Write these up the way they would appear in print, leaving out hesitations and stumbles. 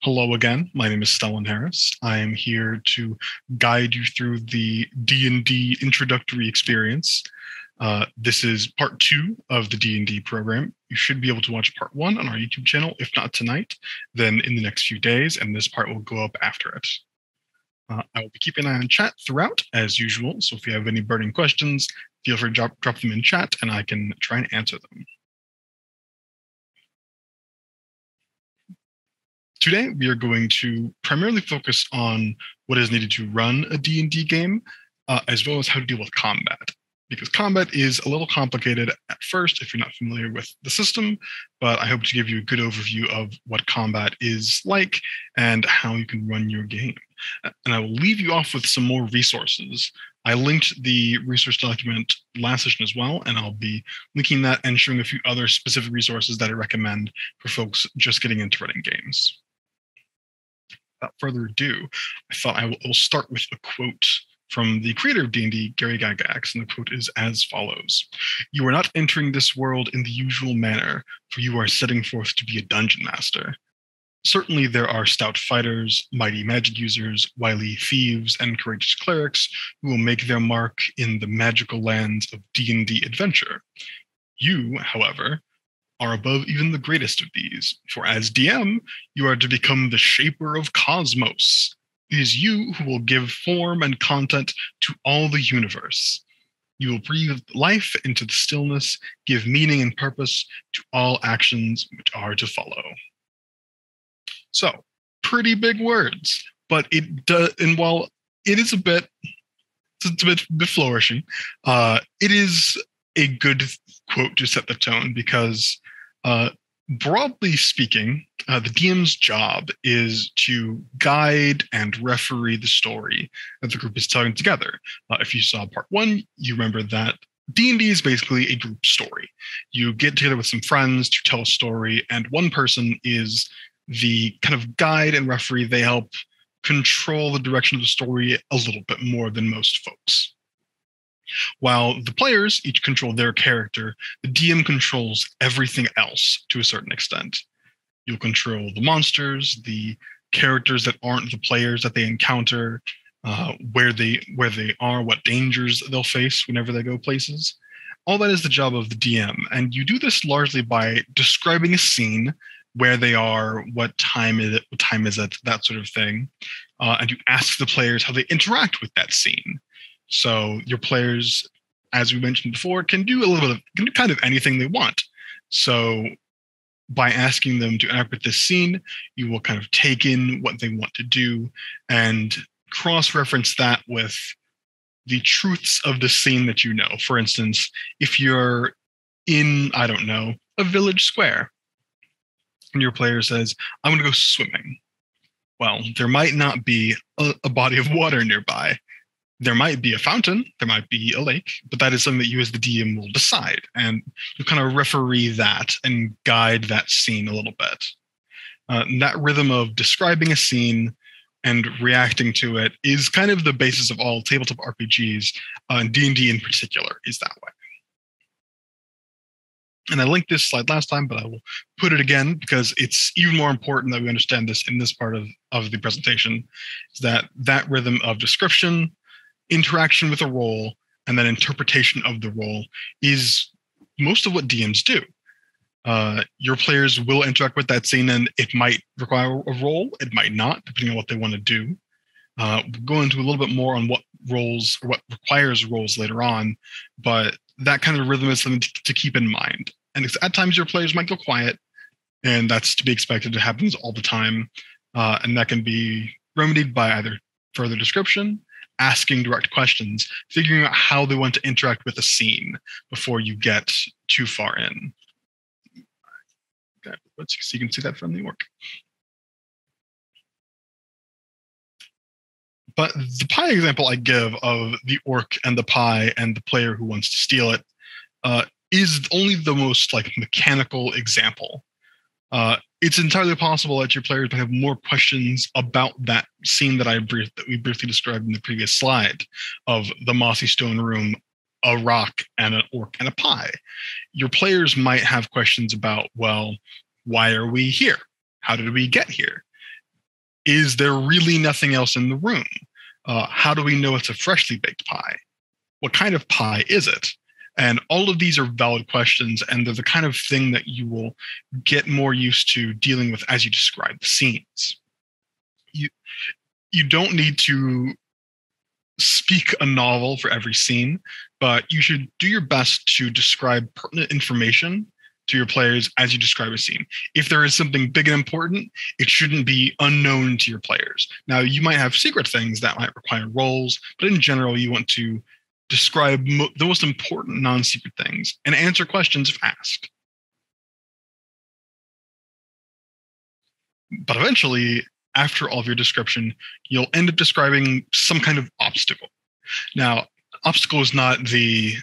Hello again. My name is Stellan Harris. I am here to guide you through the D&D introductory experience. This is part 2 of the D&D program. You should be able to watch part 1 on our YouTube channel, if not tonight, then in the next few days, and this part will go up after it. I will be keeping an eye on chat throughout, as usual, so if you have any burning questions, feel free to drop them in chat, and I can try and answer them. Today, we are going to primarily focus on what is needed to run a D&D game, as well as how to deal with combat. Because combat is a little complicated at first if you're not familiar with the system, but I hope to give you a good overview of what combat is like and how you can run your game. And I will leave you off with some more resources. I linked the resource document last session as well, and I'll be linking that and showing a few other specific resources that I recommend for folks just getting into running games. Without further ado, I thought I will start with a quote from the creator of D&D, Gary Gygax, and the quote is as follows: "You are not entering this world in the usual manner, for you are setting forth to be a dungeon master. Certainly there are stout fighters, mighty magic users, wily thieves, and courageous clerics who will make their mark in the magical lands of D&D adventure. You, however, are above even the greatest of these, for as DM, you are to become the shaper of cosmos. It is you who will give form and content to all the universe. You will breathe life into the stillness, give meaning and purpose to all actions which are to follow." So, pretty big words, but it does, and while it is a bit flourishing, it is a good quote to set the tone because broadly speaking, the DM's job is to guide and referee the story that the group is telling together. If you saw part 1, you remember that D&D is basically a group story. You get together with some friends to tell a story, and one person is the kind of guide and referee. They help control the direction of the story a little bit more than most folks. While the players each control their character, the DM controls everything else to a certain extent. You'll control the monsters, the characters that aren't the players that they encounter, where they are, what dangers they'll face whenever they go places. All that is the job of the DM, and you do this largely by describing a scene, where they are, what time is it, that sort of thing, and you ask the players how they interact with that scene. So your players, as we mentioned before, can do kind of anything they want. So by asking them to interact with this scene, you will kind of take in what they want to do and cross-reference that with the truths of the scene that you know. For instance, if you're in, I don't know, a village square, and your player says, "I'm going to go swimming." Well, there might not be a body of water nearby. There might be a fountain, there might be a lake, but that is something that you as the DM will decide, and you kind of referee that and guide that scene a little bit. That rhythm of describing a scene and reacting to it is kind of the basis of all tabletop RPGs, and D&D in particular is that way. And I linked this slide last time, but I will put it again because it's even more important that we understand this in this part of the presentation, is that rhythm of description, interaction with a role, and then interpretation of the role is most of what DMs do. Your players will interact with that scene, and it might require a role, it might not, depending on what they want to do. We'll go into a little bit more on what roles or what requires roles later on, but that kind of rhythm is something to keep in mind. And at times your players might go quiet, and that's to be expected. It happens all the time. And that can be remedied by either further description, asking direct questions, figuring out how they want to interact with a scene before you get too far in. Okay, so you can see that from the orc. But the pie example I give of the orc and the pie and the player who wants to steal it is only the most mechanical example. It's entirely possible that your players might have more questions about that scene that we briefly described in the previous slide of the mossy stone room, a rock, and an orc and a pie. Your players might have questions about, well, why are we here? How did we get here? Is there really nothing else in the room? How do we know it's a freshly baked pie? What kind of pie is it? And all of these are valid questions, and they're the kind of thing that you will get more used to dealing with as you describe the scenes. You don't need to speak a novel for every scene, but you should do your best to describe pertinent information to your players as you describe a scene. If there is something big and important, it shouldn't be unknown to your players. Now, you might have secret things that might require rolls, but in general, you want to describe the most important non-secret things and answer questions if asked. But eventually, after all of your description, you'll end up describing some kind of obstacle. Now, obstacle is not the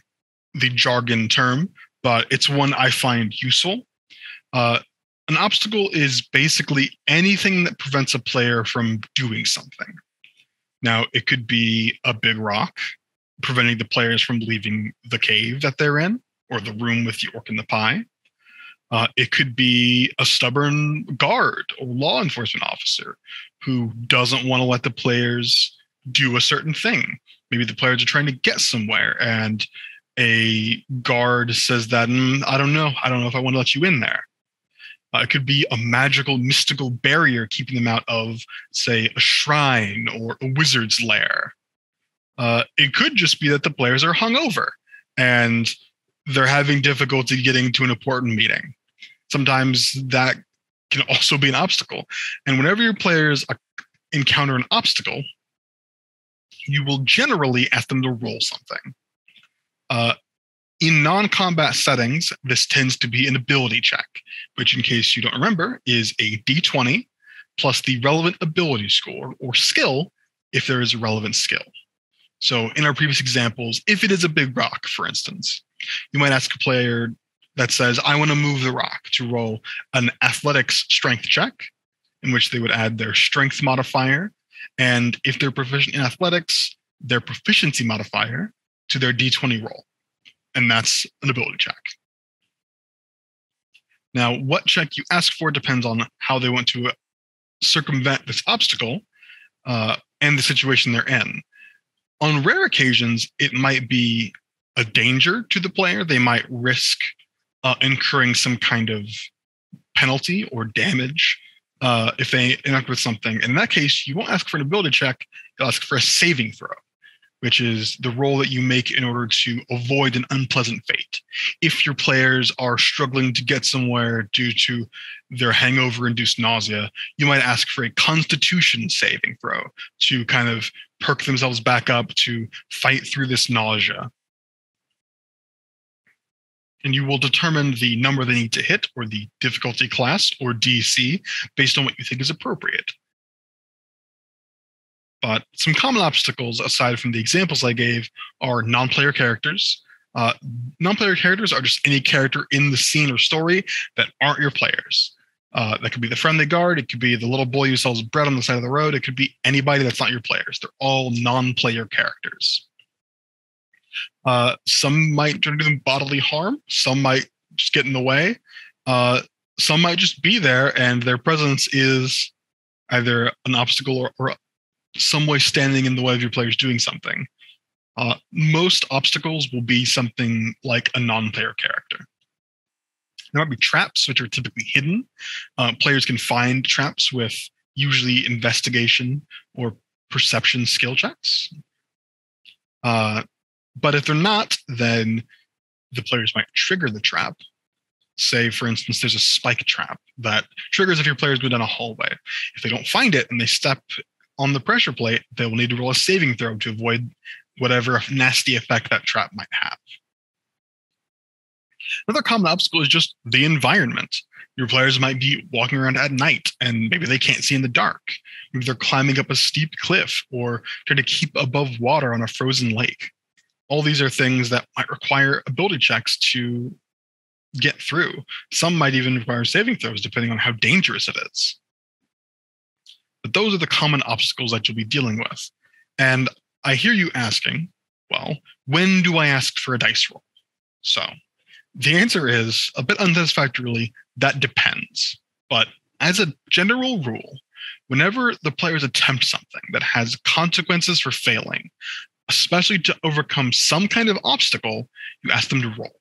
jargon term, but it's one I find useful. An obstacle is basically anything that prevents a player from doing something. Now, it could be a big rock, preventing the players from leaving the cave that they're in, or the room with the orc and the pie. It could be a stubborn guard or law enforcement officer who doesn't want to let the players do a certain thing. Maybe the players are trying to get somewhere and a guard says that, I don't know if I want to let you in there. It could be a magical, mystical barrier keeping them out of, say, a shrine or a wizard's lair. It could just be that the players are hungover and they're having difficulty getting to an important meeting. Sometimes that can also be an obstacle. And whenever your players encounter an obstacle, you will generally ask them to roll something. In non-combat settings, this tends to be an ability check, which, in case you don't remember, is a d20 plus the relevant ability score or skill if there is a relevant skill. So in our previous examples, if it is a big rock, for instance, you might ask a player that says, I want to move the rock, to roll an athletics strength check, in which they would add their strength modifier. And if they're proficient in athletics, their proficiency modifier to their d20 roll. And that's an ability check. Now, what check you ask for depends on how they want to circumvent this obstacle and the situation they're in. On rare occasions, it might be a danger to the player. They might risk incurring some kind of penalty or damage if they interact with something. In that case, you won't ask for an ability check. You'll ask for a saving throw, which is the roll that you make in order to avoid an unpleasant fate. If your players are struggling to get somewhere due to their hangover-induced nausea, you might ask for a constitution saving throw to kind of perk themselves back up to fight through this nausea. And you will determine the number they need to hit, or the difficulty class, or DC, based on what you think is appropriate. But some common obstacles, aside from the examples I gave, are non-player characters. Non-player characters are just any character in the scene or story that aren't your players. That could be the friendly guard. It could be the little boy who sells bread on the side of the road. It could be anybody that's not your players. They're all non-player characters. Some might try to do them bodily harm. Some might just get in the way. Some might just be there, and their presence is either an obstacle or some way standing in the way of your players doing something. Most obstacles will be something like a non-player character. There might be traps, which are typically hidden. Players can find traps with usually investigation or perception skill checks. But if they're not, then the players might trigger the trap. Say, for instance, there's a spike trap that triggers if your players go down a hallway. If they don't find it and they step on the pressure plate, they will need to roll a saving throw to avoid whatever nasty effect that trap might have. Another common obstacle is just the environment. Your players might be walking around at night and maybe they can't see in the dark. Maybe they're climbing up a steep cliff or trying to keep above water on a frozen lake. All these are things that might require ability checks to get through. Some might even require saving throws depending on how dangerous it is. But those are the common obstacles that you'll be dealing with. And I hear you asking, well, when do I ask for a dice roll? So the answer is, a bit unsatisfactorily, that depends. But as a general rule, whenever the players attempt something that has consequences for failing, especially to overcome some kind of obstacle, you ask them to roll.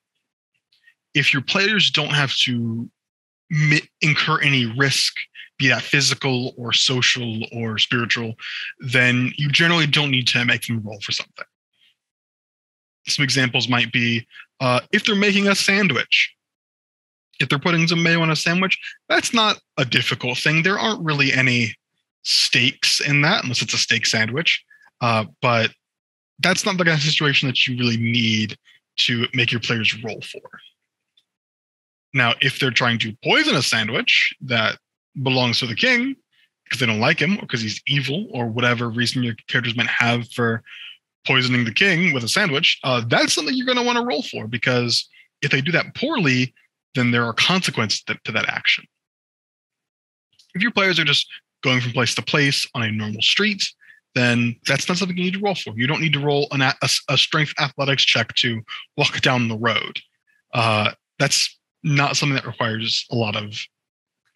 If your players don't have to incur any risk, be that physical or social or spiritual, then you generally don't need to make them roll for something. Some examples might be if they're making a sandwich. If they're putting some mayo on a sandwich, that's not a difficult thing. There aren't really any stakes in that, unless it's a steak sandwich. But that's not the kind of situation that you really need to make your players roll for. Now, if they're trying to poison a sandwich that belongs to the king because they don't like him or because he's evil or whatever reason your characters might have for poisoning the king with a sandwich, that's something you're going to want to roll for, because if they do that poorly, then there are consequences to that action. If your players are just going from place to place on a normal street, then that's not something you need to roll for. You don't need to roll a strength athletics check to walk down the road. That's not something that requires a lot of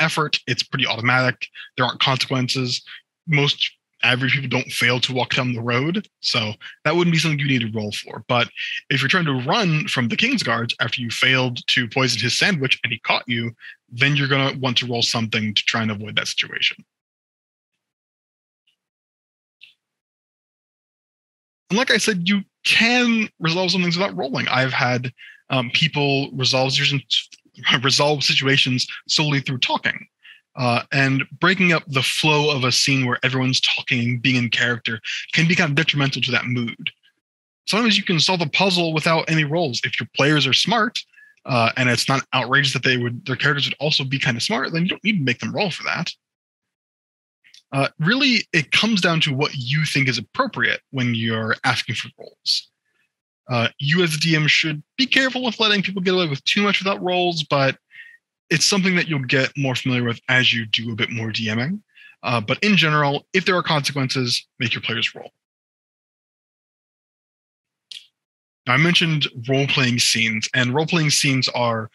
effort. It's pretty automatic. There aren't consequences. Most average people don't fail to walk down the road, so that wouldn't be something you need to roll for. But if you're trying to run from the king's guards after you failed to poison his sandwich and he caught you, then you're going to want to roll something to try and avoid that situation. And like I said, you can resolve some things without rolling. I've had people resolve situations solely through talking. And breaking up the flow of a scene where everyone's talking, being in character, can be kind of detrimental to that mood. Sometimes you can solve a puzzle without any rolls. If your players are smart, and it's not outrageous that their characters would also be kind of smart, then you don't need to make them roll for that. Really, it comes down to what you think is appropriate when you're asking for rolls. You as a DM should be careful with letting people get away with too much without rolls, but it's something that you'll get more familiar with as you do a bit more DMing. But in general, if there are consequences, make your players roll. Now, I mentioned role-playing scenes, and role-playing scenes are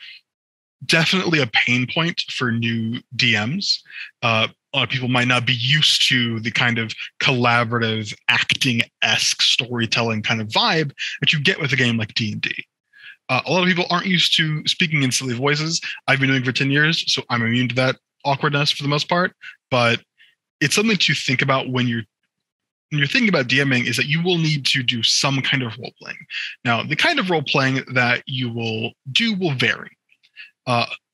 definitely a pain point for new DMs. A lot of people might not be used to the kind of collaborative, acting-esque storytelling kind of vibe that you get with a game like D&D. A lot of people aren't used to speaking in silly voices. I've been doing it for 10 years, so I'm immune to that awkwardness for the most part. But it's something to think about when you're thinking about DMing, is that you will need to do some kind of role-playing. Now, the kind of role-playing that you will do will vary.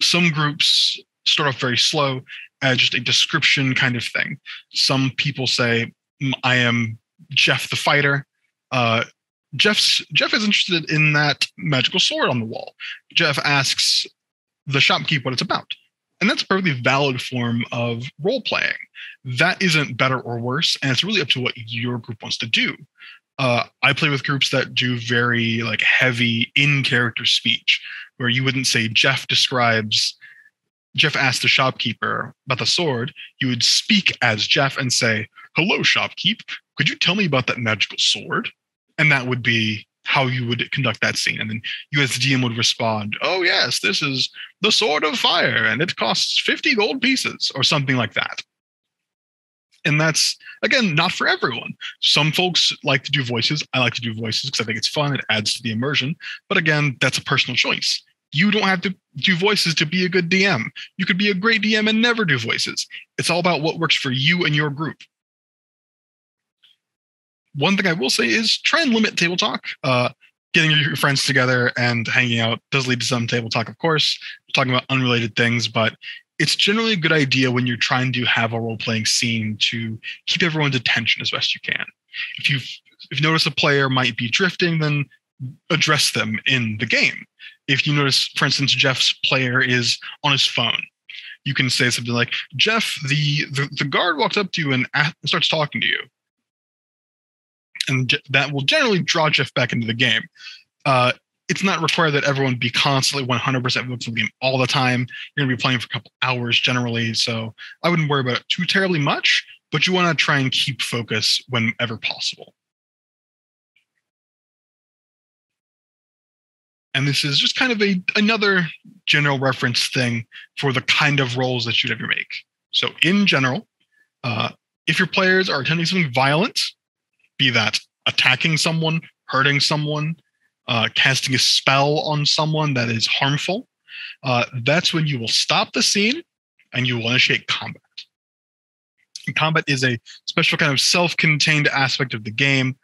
Some groups start off very slow as just a description kind of thing. Some people say, I am Jeff the fighter. Jeff is interested in that magical sword on the wall. Jeff asks the shopkeep what it's about. And that's a perfectly valid form of role-playing. That isn't better or worse, and it's really up to what your group wants to do. I play with groups that do very heavy in-character speech, where you wouldn't say Jeff asked the shopkeeper about the sword. You would speak as Jeff and say, hello, shopkeep. Could you tell me about that magical sword? And that would be how you would conduct that scene. And then you as the DM would respond, oh, yes, this is the sword of fire, and it costs 50 gold pieces, or something like that. And that's, again, not for everyone. Some folks like to do voices. I like to do voices because I think it's fun. It adds to the immersion. But again, that's a personal choice. You don't have to do voices to be a good DM. You could be a great DM and never do voices. It's all about what works for you and your group. One thing I will say is try and limit table talk. Getting your friends together and hanging out does lead to some table talk, of course, talking about unrelated things, but it's generally a good idea when you're trying to have a role-playing scene to keep everyone's attention as best you can. If you notice a player might be drifting, then address them in the game. If you notice, for instance, Jeff's player is on his phone, you can say something like, Jeff, the guard walks up to you and starts talking to you. And that will generally draw Jeff back into the game. It's not required that everyone be constantly 100% focused on the game all the time. You're going to be playing for a couple hours generally, so I wouldn't worry about it too terribly much, but you want to try and keep focus whenever possible. And this is just kind of another general reference thing for the kind of roles that you'd ever make. So in general, If your players are attempting something violent, be that attacking someone, hurting someone, casting a spell on someone that is harmful, that's when you will stop the scene and you will initiate combat. And combat is a special kind of self-contained aspect of the game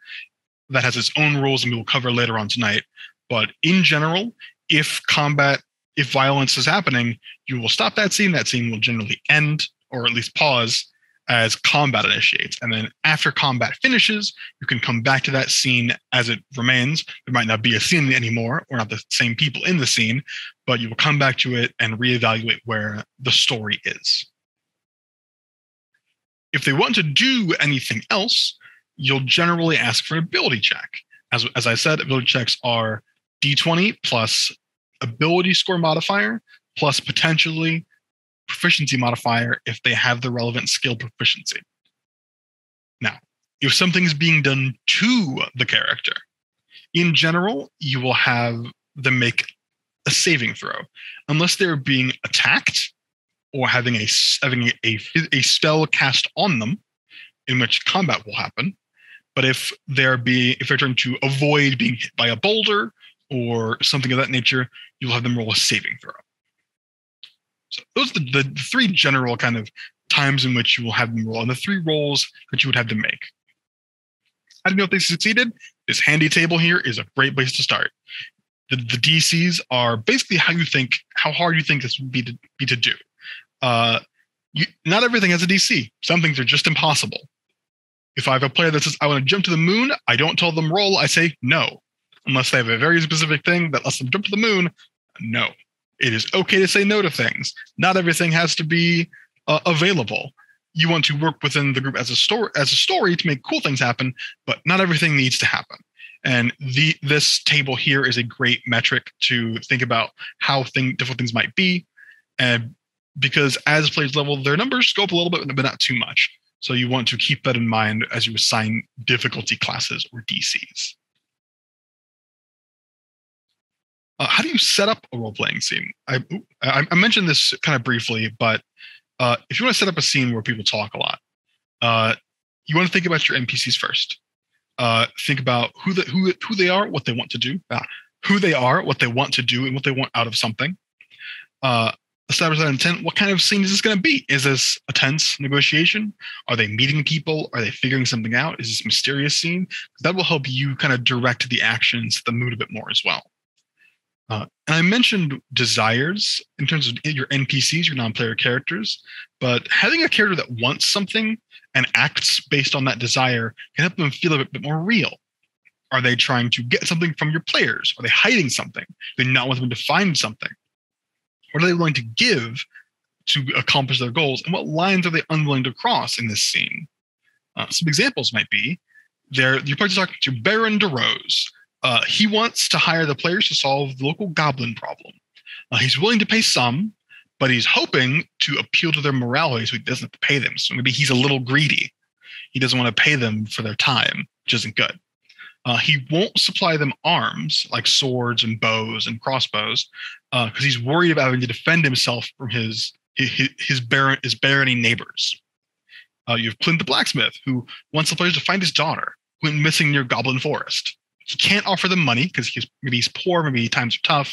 that has its own rules, and we will cover later on tonight. But in general, if violence is happening, you will stop that scene. That scene will generally end, or at least pause, as combat initiates. And then after combat finishes, you can come back to that scene as it remains. There might not be a scene anymore, or not the same people in the scene, but you will come back to it and reevaluate where the story is. If they want to do anything else, you'll generally ask for an ability check. As I said, ability checks are D20 plus ability score modifier plus potentially proficiency modifier if they have the relevant skill proficiency. Now, if something's being done to the character, in general, you will have them make a saving throw, unless they're being attacked or having a spell cast on them, in which combat will happen. But if they're trying to avoid being hit by a boulder or something of that nature, you'll have them roll a saving throw. So those are the three general kind of times in which you will have them roll, and the three rolls that you would have them make. How do you know if they succeeded? This handy table here is a great place to start. The DCs are basically how hard you think this would be to do. Not everything has a DC. Some things are just impossible. If I have a player that says, I want to jump to the moon, I don't tell them roll, I say no. Unless they have a very specific thing that lets them jump to the moon, no. It is okay to say no to things. Not everything has to be available. You want to work within the group as a story to make cool things happen, but not everything needs to happen. And this table here is a great metric to think about how different things might be. And because as players level, their numbers go up a little bit, but not too much. So you want to keep that in mind as you assign difficulty classes or DCs. How do you set up a role-playing scene? I mentioned this kind of briefly, but if you want to set up a scene where people talk a lot, you want to think about your NPCs first. Think about who they are, what they want to do, who they are, what they want to do, and what they want out of something. Establish that intent. What kind of scene is this going to be? Is this a tense negotiation? Are they meeting people? Are they figuring something out? Is this a mysterious scene? That will help you kind of direct the actions, the mood a bit more as well. And I mentioned desires in terms of your NPCs, your non-player characters, but having a character that wants something and acts based on that desire can help them feel a bit more real. Are they trying to get something from your players? Are they hiding something? Do they not want them to find something? What are they willing to give to accomplish their goals? And what lines are they unwilling to cross in this scene? Some examples might be, you're probably talking to Baron DeRose. He wants to hire the players to solve the local goblin problem. He's willing to pay some, but he's hoping to appeal to their morality so he doesn't have to pay them. So maybe he's a little greedy. He doesn't want to pay them for their time, which isn't good. He won't supply them arms like swords and bows and crossbows because he's worried about having to defend himself from his barony neighbors. You have Clint the blacksmith, who wants the players to find his daughter, who went missing near Goblin Forest. He can't offer them money because maybe he's poor, maybe times are tough.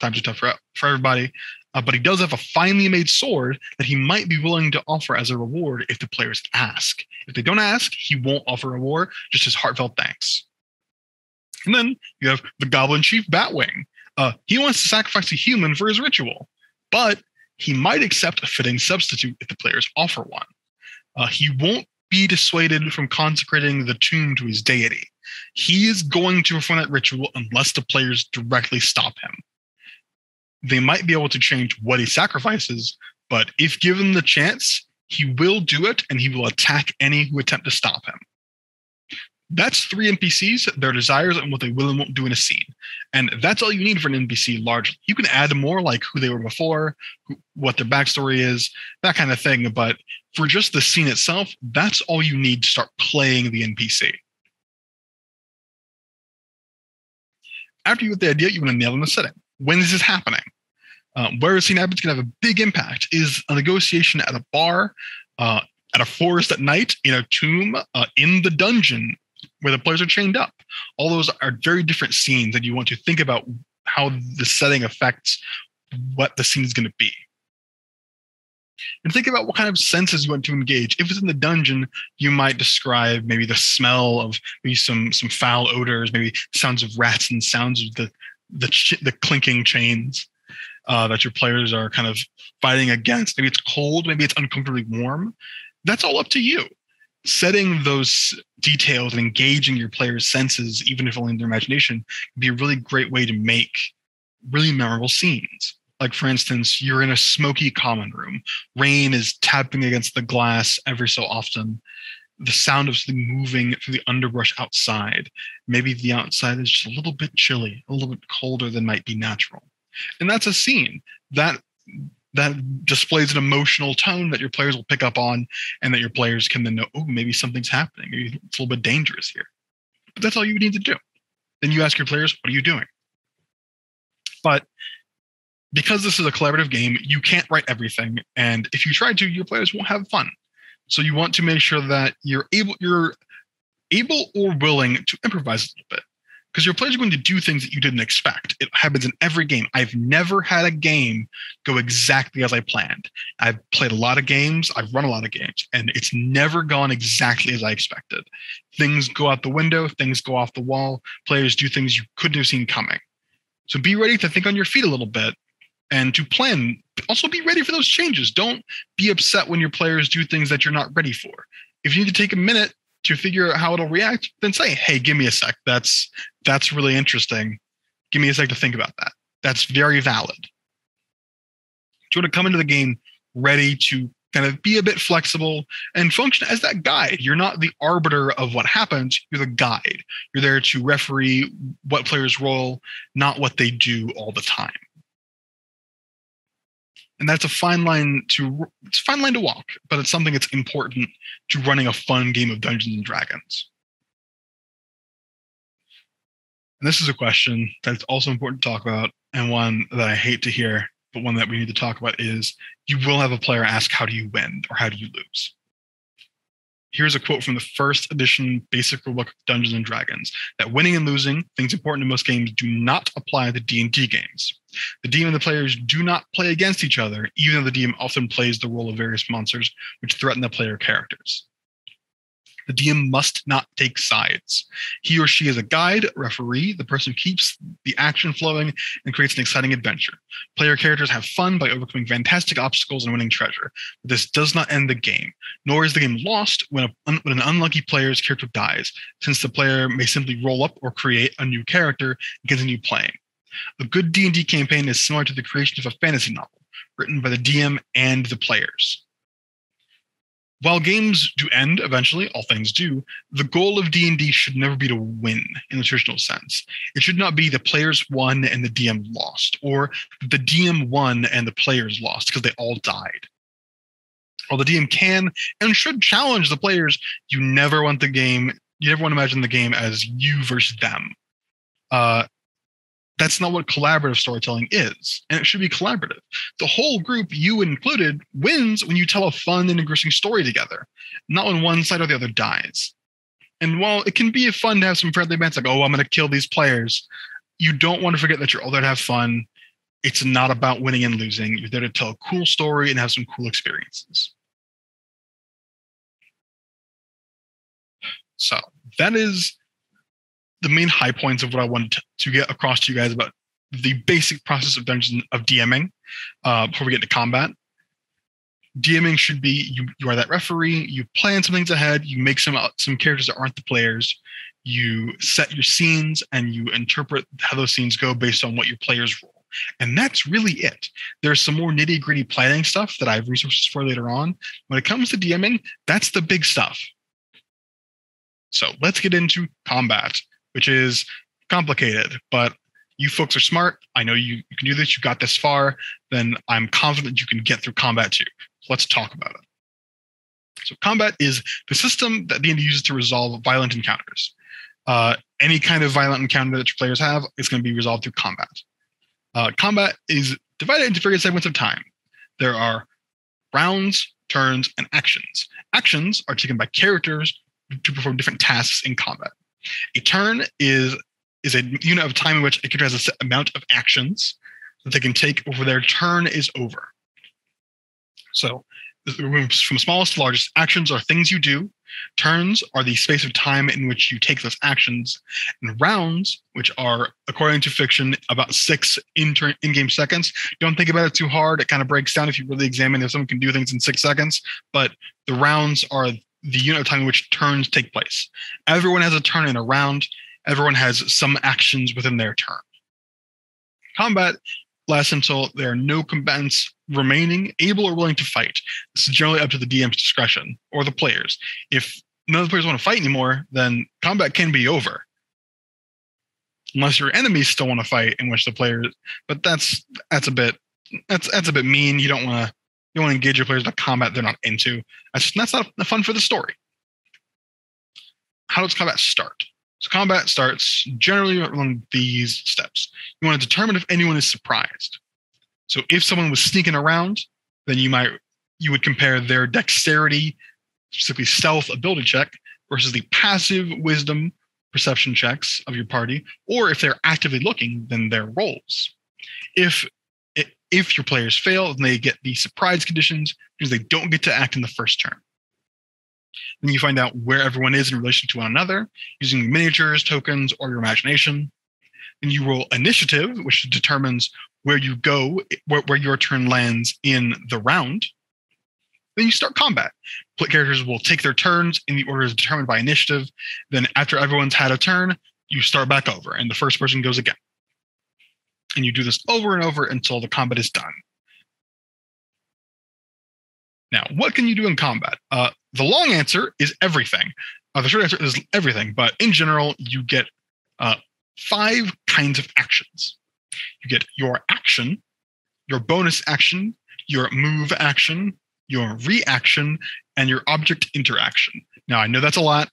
Times are tough for everybody. But he does have a finely made sword that he might be willing to offer as a reward if the players ask. If they don't ask, he won't offer a reward, just his heartfelt thanks. And then you have the Goblin Chief Batwing. He wants to sacrifice a human for his ritual, but he might accept a fitting substitute if the players offer one. He won't be dissuaded from consecrating the tomb to his deity. He is going to perform that ritual unless the players directly stop him. They might be able to change what he sacrifices, but if given the chance, he will do it and he will attack any who attempt to stop him. That's 3 NPCs, their desires, and what they will and won't do in a scene. And that's all you need for an NPC largely. You can add more, like who they were before, what their backstory is, that kind of thing. But for just the scene itself, that's all you need to start playing the NPC. After you get the idea, you want to nail in the setting. When is this happening? Where a scene happens can have a big impact. Is a negotiation at a bar, at a forest at night, in a tomb, in the dungeon where the players are chained up. All those are very different scenes, and you want to think about how the setting affects what the scene is going to be. And think about what kind of senses you want to engage. If it's in the dungeon, you might describe maybe the smell of maybe some foul odors, maybe sounds of rats and sounds of the clinking chains that your players are kind of fighting against. Maybe it's cold, maybe it's uncomfortably warm. That's all up to you. Setting those details and engaging your players' senses, even if only in their imagination, can be a really great way to make really memorable scenes. Like, for instance, you're in a smoky common room. Rain is tapping against the glass every so often. The sound of something moving through the underbrush outside. Maybe the outside is just a little bit chilly, a little bit colder than might be natural. And that's a scene that displays an emotional tone that your players will pick up on, and that your players can then know, oh, maybe something's happening. Maybe it's a little bit dangerous here. But that's all you need to do. Then you ask your players, what are you doing? But because this is a collaborative game, you can't write everything. And if you try to, your players won't have fun. So you want to make sure that you're able or willing to improvise a little bit. Because your players are going to do things that you didn't expect. It happens in every game. I've never had a game go exactly as I planned. I've played a lot of games. I've run a lot of games. And it's never gone exactly as I expected. Things go out the window. Things go off the wall. Players do things you couldn't have seen coming. So be ready to think on your feet a little bit and to plan. Also be ready for those changes. Don't be upset when your players do things that you're not ready for. If you need to take a minute to figure out how it'll react, then say, hey, give me a sec. That's really interesting. Give me a sec to think about that. That's very valid. You want to come into the game ready to kind of be a bit flexible and function as that guide. You're not the arbiter of what happens. You're the guide. You're there to referee what players roll, not what they do all the time. And that's a fine line to walk, but it's something that's important to running a fun game of Dungeons and Dragons. And this is a question that's also important to talk about, and one that I hate to hear, but one that we need to talk about is, you will have a player ask, how do you win or how do you lose? Here's a quote from the first edition basic rulebook of Dungeons and Dragons, that winning and losing, things important in most games, do not apply to D&D games. The DM and the players do not play against each other, even though the DM often plays the role of various monsters which threaten the player characters. The DM must not take sides. He or she is a guide, referee, the person who keeps the action flowing and creates an exciting adventure. Player characters have fun by overcoming fantastic obstacles and winning treasure. But this does not end the game, nor is the game lost when an unlucky player's character dies, since the player may simply roll up or create a new character and continue playing. A good D&D campaign is similar to the creation of a fantasy novel, written by the DM and the players. While games do end eventually, all things do, the goal of D&D should never be to win in the traditional sense. It should not be the players won and the DM lost, or the DM won and the players lost because they all died. While the DM can and should challenge the players, you never want to imagine the game as you versus them. That's not what collaborative storytelling is, and it should be collaborative. The whole group, you included, wins when you tell a fun and engrossing story together, not when one side or the other dies. And while it can be fun to have some friendly events like, oh, I'm going to kill these players, you don't want to forget that you're all there to have fun. It's not about winning and losing. You're there to tell a cool story and have some cool experiences. So that is the main high points of what I wanted to get across to you guys about the basic process of DMing before we get into combat. DMing should be you are that referee, you plan some things ahead, you make some characters that aren't the players, you set your scenes, and you interpret how those scenes go based on what your players roll. And that's really it. There's some more nitty-gritty planning stuff that I have resources for later on. When it comes to DMing, that's the big stuff. So let's get into combat, which is complicated, but you folks are smart. I know you can do this. You got this far. Then I'm confident you can get through combat too. So let's talk about it. So combat is the system that D&D uses to resolve violent encounters. Any kind of violent encounter that your players have is going to be resolved through combat. Combat is divided into various segments of time. There are rounds, turns, and actions. Actions are taken by characters to perform different tasks in combat. A turn is a unit of time in which a character has a set amount of actions that they can take before their turn is over. So, from smallest to largest, actions are things you do. Turns are the space of time in which you take those actions. And rounds, which are, according to fiction, about 6 in-game seconds. Don't think about it too hard. It kind of breaks down if you really examine if someone can do things in 6 seconds. But the rounds are the unit of time in which turns take place. Everyone has a turn in a round. Everyone has some actions within their turn. Combat lasts until there are no combatants remaining able or willing to fight. This is generally up to the DM's discretion or the players. If none of the players want to fight anymore, then combat can be over. Unless your enemies still want to fight, in which the players, but that's a bit mean. You don't want to engage your players in a combat they're not into. That's not fun for the story. How does combat start? So combat starts generally along these steps. You want to determine if anyone is surprised. So if someone was sneaking around, then you would compare their dexterity, specifically stealth ability check, versus the passive wisdom perception checks of your party. Or if they're actively looking, then their rolls. If your players fail, then they get the surprise conditions because they don't get to act in the first turn. Then you find out where everyone is in relation to one another using miniatures, tokens, or your imagination. Then you roll initiative, which determines where you go, where your turn lands in the round. Then you start combat. Characters will take their turns in the order determined by initiative. Then after everyone's had a turn, you start back over, and the first person goes again. And you do this over and over until the combat is done. Now, what can you do in combat? The long answer is everything. The short answer is everything, but in general, you get 5 kinds of actions. You get your action, your bonus action, your move action, your reaction, and your object interaction. Now, I know that's a lot.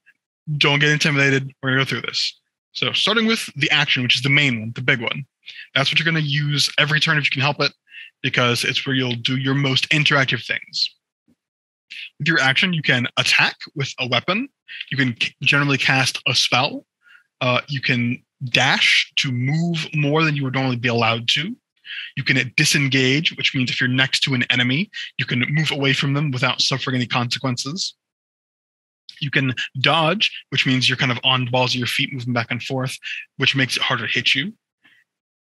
Don't get intimidated. We're going to go through this. So starting with the action, which is the main one, the big one. That's what you're going to use every turn if you can help it, because it's where you'll do your most interactive things. With your action, you can attack with a weapon. You can generally cast a spell. You can dash to move more than you would normally be allowed to. You can disengage, which means if you're next to an enemy, you can move away from them without suffering any consequences. You can dodge, which means you're kind of on the balls of your feet, moving back and forth, which makes it harder to hit you.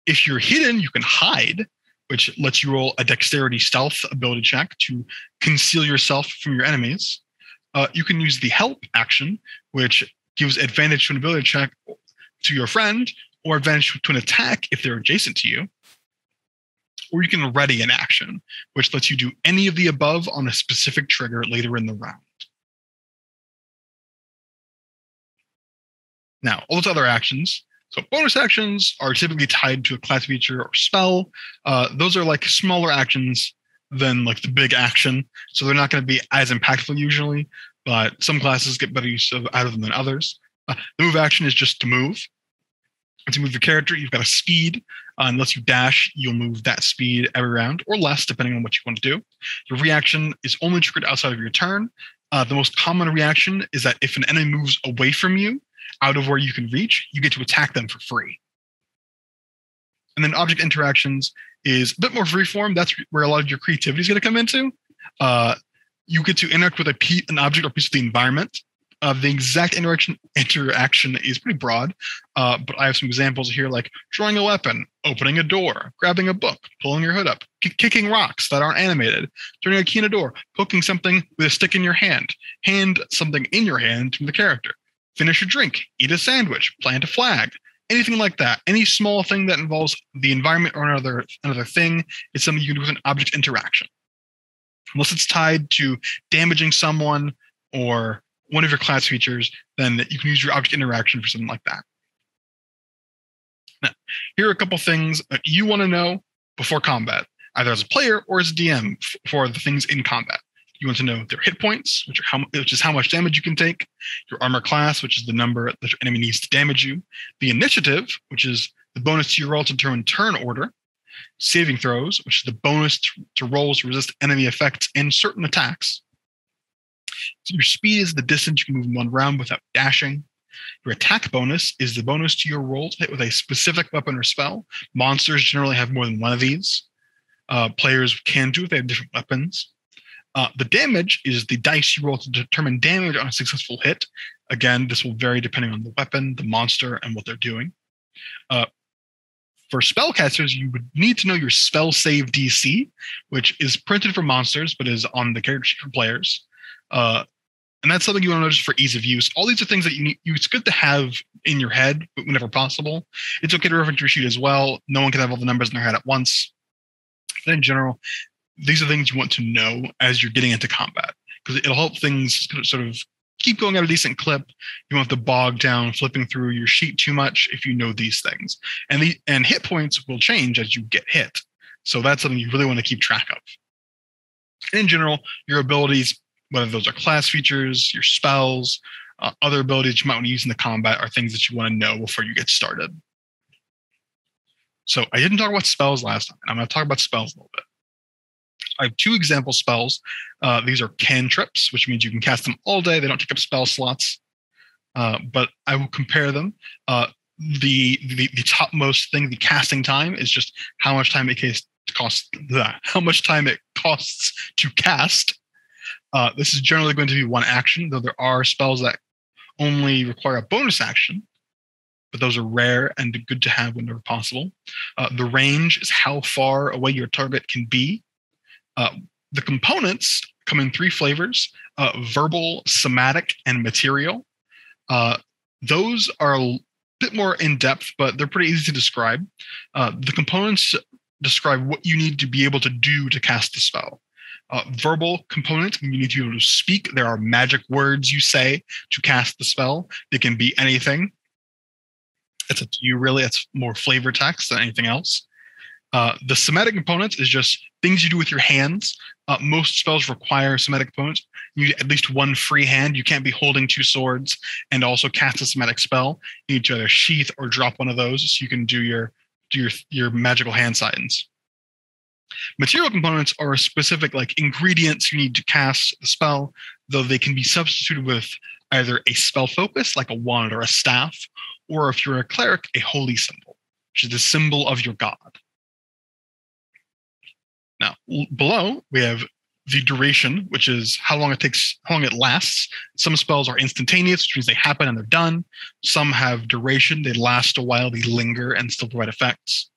If you're hidden, you can hide, which lets you roll a dexterity stealth ability check to conceal yourself from your enemies. You can use the help action, which gives advantage to an ability check to your friend, or advantage to an attack if they're adjacent to you. Or you can ready an action, which lets you do any of the above on a specific trigger later in the round. Now, all those other actions. So bonus actions are typically tied to a class feature or spell. Those are like smaller actions than like the big action. So they're not going to be as impactful usually, but some classes get better use out of them than others. The move action is just to move. And to move your character, you've got a speed. Unless you dash, you'll move that speed every round or less, depending on what you want to do. Your reaction is only triggered outside of your turn. The most common reaction is that if an enemy moves away from you, out of where you can reach, you get to attack them for free. And then object interactions is a bit more freeform. That's where a lot of your creativity is going to come into. You get to interact with an object or piece of the environment. The exact interaction is pretty broad, but I have some examples here, like drawing a weapon, opening a door, grabbing a book, pulling your hood up, kicking rocks that aren't animated, turning a key in a door, poking something with a stick in your hand something in your hand to the character, finish a drink, eat a sandwich, plant a flag, anything like that. Any small thing that involves the environment or another thing is something you can do with an object interaction. Unless it's tied to damaging someone or one of your class features, then you can use your object interaction for something like that. Now, here are a couple things that you want to know before combat, either as a player or as a DM for the things in combat. You want to know their hit points, which is how much damage you can take, your armor class, which is the number that your enemy needs to damage you, the initiative, which is the bonus to your roll to determine turn order, Saving throws, which is the bonus to rolls to resist enemy effects and certain attacks. So your speed is the distance you can move in one round without dashing. Your attack bonus is the bonus to your roll to hit with a specific weapon or spell. Monsters generally have more than one of these. Players can do if they have different weapons. The damage is the dice you roll to determine damage on a successful hit. Again, this will vary depending on the weapon, the monster, and what they're doing. For spellcasters, you would need to know your spell save DC, which is printed for monsters, but is on the character sheet for players. And that's something you want to know just for ease of use. All these are things that you need. It's good to have in your head, but whenever possible. It's okay to reference your sheet as well. No one can have all the numbers in their head at once. But in general, these are things you want to know as you're getting into combat, because it'll help things sort of keep going at a decent clip. You won't have to bog down flipping through your sheet too much if you know these things. And hit points will change as you get hit. So that's something you really want to keep track of. In general, your abilities, whether those are class features, your spells, other abilities you might want to use in the combat, are things that you want to know before you get started. So I didn't talk about spells last time. I'm going to talk about spells a little bit. I have 2 example spells. These are cantrips, which means you can cast them all day. They don't take up spell slots. But I will compare them. The topmost thing, the casting time, is just how much time it costs to cast. This is generally going to be one action, though there are spells that only require a bonus action, but those are rare and good to have whenever possible. The range is how far away your target can be. The components come in 3 flavors: verbal, somatic, and material. Those are a bit more in-depth, but they're pretty easy to describe. The components describe what you need to be able to do to cast the spell. Verbal components, you need to be able to speak. There are magic words you say to cast the spell. They can be anything. It's up to you, really. It's more flavor text than anything else. The somatic components is just things you do with your hands. Most spells require somatic components. You need at least one free hand. You can't be holding 2 swords and also cast a somatic spell. You need to either sheath or drop one of those so you can do your magical hand signs. Material components are specific, like ingredients you need to cast the spell, though they can be substituted with either a spell focus, like a wand or a staff, or if you're a cleric, a holy symbol, which is the symbol of your god. Now, below, we have the duration, which is how long it lasts. Some spells are instantaneous, which means they happen and they're done. Some have duration. They last a while, they linger and still provide effects.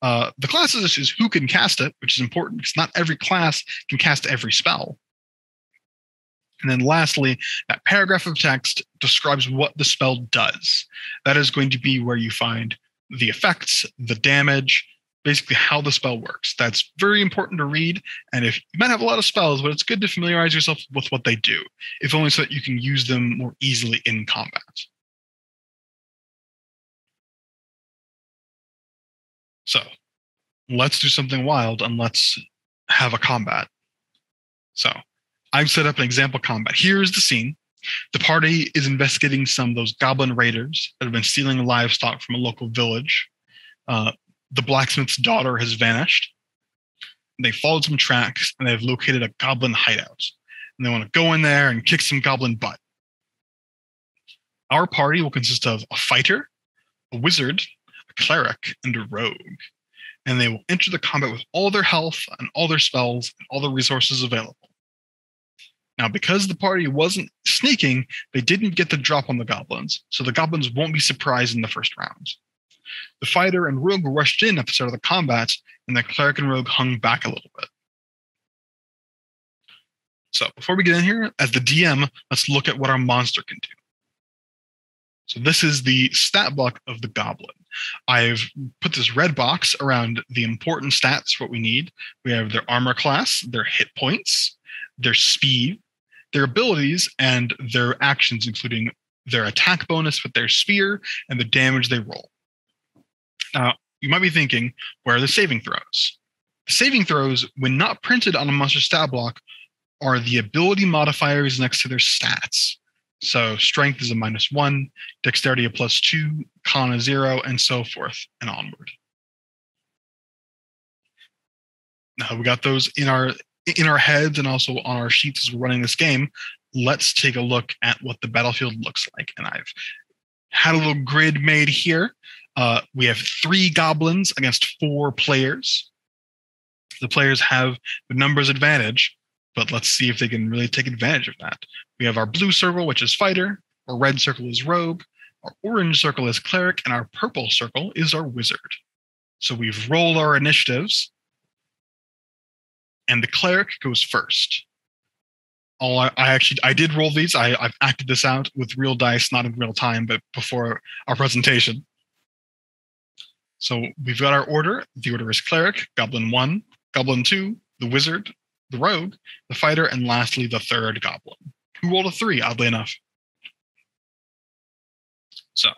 The classes is who can cast it, which is important because not every class can cast every spell. And then lastly, that paragraph of text describes what the spell does. That is going to be where you find the effects, the damage, basically how the spell works. That's very important to read. And if you might have a lot of spells, but it's good to familiarize yourself with what they do, if only so that you can use them more easily in combat. So let's do something wild and let's have a combat. So I've set up an example combat. Here's the scene. The party is investigating some of those goblin raiders that have been stealing livestock from a local village. The blacksmith's daughter has vanished. They followed some tracks and they've located a goblin hideout. And they want to go in there and kick some goblin butt. Our party will consist of a fighter, a wizard, a cleric, and a rogue. And they will enter the combat with all their health and all their spells and all the resources available. Now, because the party wasn't sneaking, they didn't get the drop on the goblins, so the goblins won't be surprised in the first round. The fighter and rogue rushed in at the start of the combat, and the cleric and rogue hung back a little bit. So before we get in here, as the DM, let's look at what our monster can do. So this is the stat block of the goblin. I've put this red box around the important stats, what we need. We have their armor class, their hit points, their speed, their abilities, and their actions, including their attack bonus with their spear and the damage they roll. Now, you might be thinking, where are the saving throws? The saving throws, when not printed on a monster stat block, are the ability modifiers next to their stats. So strength is a -1, dexterity a +2, con a 0, and so forth and onward. Now we got those in our heads and also on our sheets as we're running this game. Let's take a look at what the battlefield looks like. And I've had a little grid made here. We have 3 goblins against 4 players. The players have the numbers advantage, but let's see if they can really take advantage of that. We have our blue circle, which is fighter. Our red circle is rogue. Our orange circle is cleric, and our purple circle is our wizard. So we've rolled our initiatives, and the cleric goes first. I did roll these. I've acted this out with real dice, not in real time, but before our presentation. So we've got our order. The order is cleric, goblin 1, goblin 2, the wizard, the rogue, the fighter, and lastly the third goblin, who rolled a 3, oddly enough. So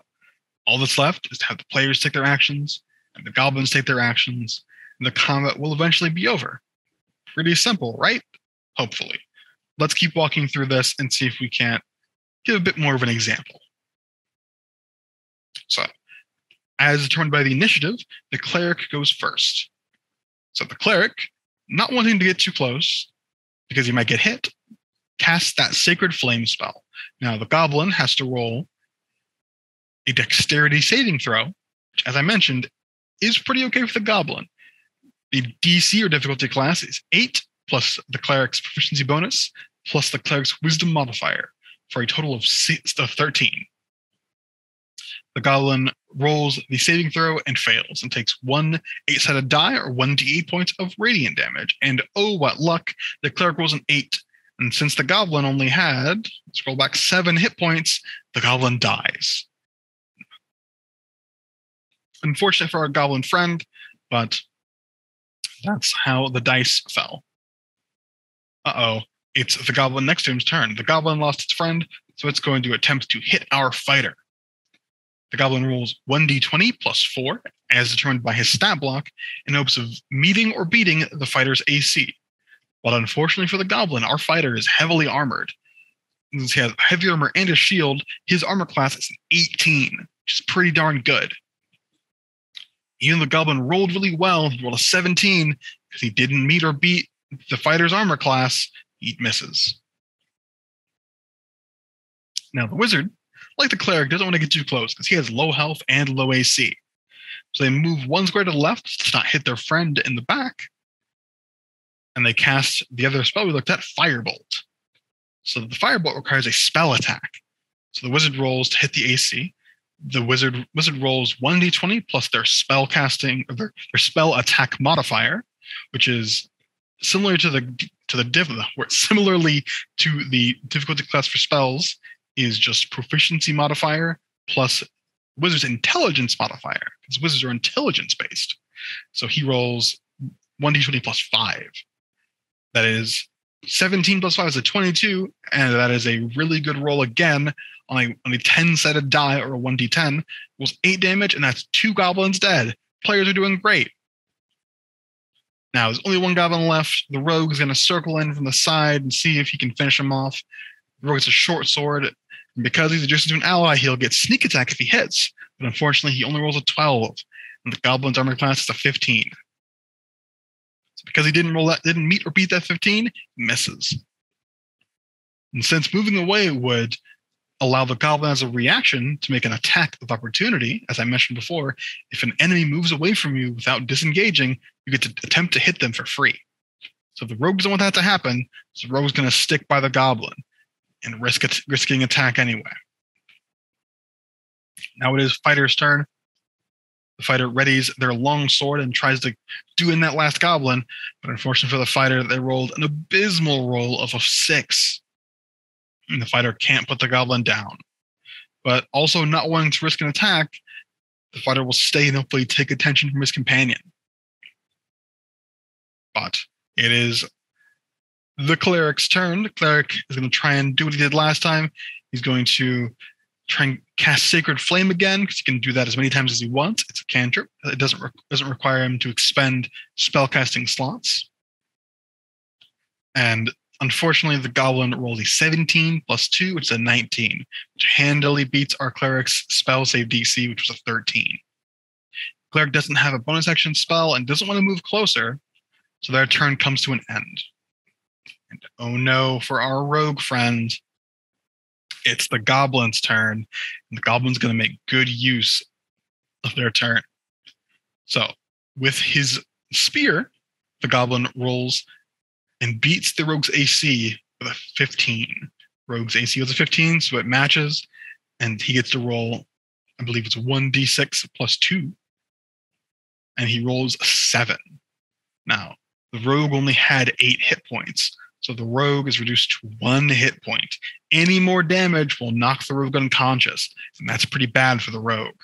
all that's left is to have the players take their actions, and the goblins take their actions, and the combat will eventually be over. Pretty simple, right? Hopefully. Let's keep walking through this and see if we can't give a bit more of an example. So, as determined by the initiative, the cleric goes first. So the cleric, not wanting to get too close, because he might get hit, casts that Sacred Flame spell. Now the goblin has to roll a dexterity saving throw, which, as I mentioned, is pretty okay for the goblin. The DC or difficulty class is 8 plus the cleric's proficiency bonus plus the cleric's wisdom modifier for a total of 13. The goblin rolls the saving throw and fails and takes 1 8-sided die or 1d8 points of radiant damage. And oh, what luck, the cleric rolls an 8. And since the goblin only had, scroll back, 7 hit points, the goblin dies. Unfortunate for our goblin friend, but that's how the dice fell. Uh-oh, it's the goblin next to him's turn. The goblin lost its friend, so it's going to attempt to hit our fighter. The goblin rolls 1d20 plus 4, as determined by his stat block, in hopes of meeting or beating the fighter's AC. But unfortunately for the goblin, our fighter is heavily armored. Since he has heavy armor and a shield, his armor class is an 18, which is pretty darn good. Even though the goblin rolled really well, he rolled a 17, because he didn't meet or beat the fighter's armor class, he misses. Now the wizard, like the cleric, doesn't want to get too close because he has low health and low AC. So they move 1 square to the left to not hit their friend in the back, and they cast the other spell we looked at, Firebolt. So the Firebolt requires a spell attack. So the wizard rolls to hit the AC. The wizard rolls 1d20 plus their spell casting, or their spell attack modifier, which is similarly to the difficulty class for spells, is just proficiency modifier plus wizard's intelligence modifier, because wizards are intelligence based. So he rolls 1d20 plus 5. That is 17 plus 5 is a 22, and that is a really good roll again on a 10-sided die or a 1d10. Rolls 8 damage, and that's 2 goblins dead. Players are doing great. Now, there's only 1 goblin left. The rogue is going to circle in from the side and see if he can finish him off. The rogue has a short sword, and because he's adjacent to an ally, he'll get sneak attack if he hits. But unfortunately, he only rolls a 12, and the goblin's armor class is a 15. So because he didn't meet or beat that 15, he misses. And since moving away would allow the goblin as a reaction to make an attack of opportunity, as I mentioned before, if an enemy moves away from you without disengaging, you get to attempt to hit them for free. So if the rogue doesn't want that to happen, so the rogue's going to stick by the goblin and risking attack anyway. Now it is fighter's turn. The fighter readies their long sword and tries to do in that last goblin, but unfortunately for the fighter, they rolled an abysmal roll of a 6. And the fighter can't put the goblin down. But also not wanting to risk an attack, the fighter will stay and hopefully take attention from his companion. But it is the cleric's turn. The cleric is going to try and do what he did last time. He's going to try and cast Sacred Flame again, because he can do that as many times as he wants. It's a cantrip. It doesn't require him to expend spellcasting slots. And unfortunately, the goblin rolled a 17 plus 2, which is a 19, which handily beats our cleric's spell save DC, which was a 13. Cleric doesn't have a bonus action spell and doesn't want to move closer, So their turn comes to an end. And oh no, for our rogue friend, it's the goblin's turn. And the goblin's going to make good use of their turn. So with his spear, the goblin rolls and beats the rogue's AC with a 15. Rogue's AC was a 15, so it matches. And he gets to roll, I believe it's 1d6 plus 2. And he rolls a 7. Now, the rogue only had 8 hit points. So the rogue is reduced to 1 hit point. Any more damage will knock the rogue unconscious. And that's pretty bad for the rogue.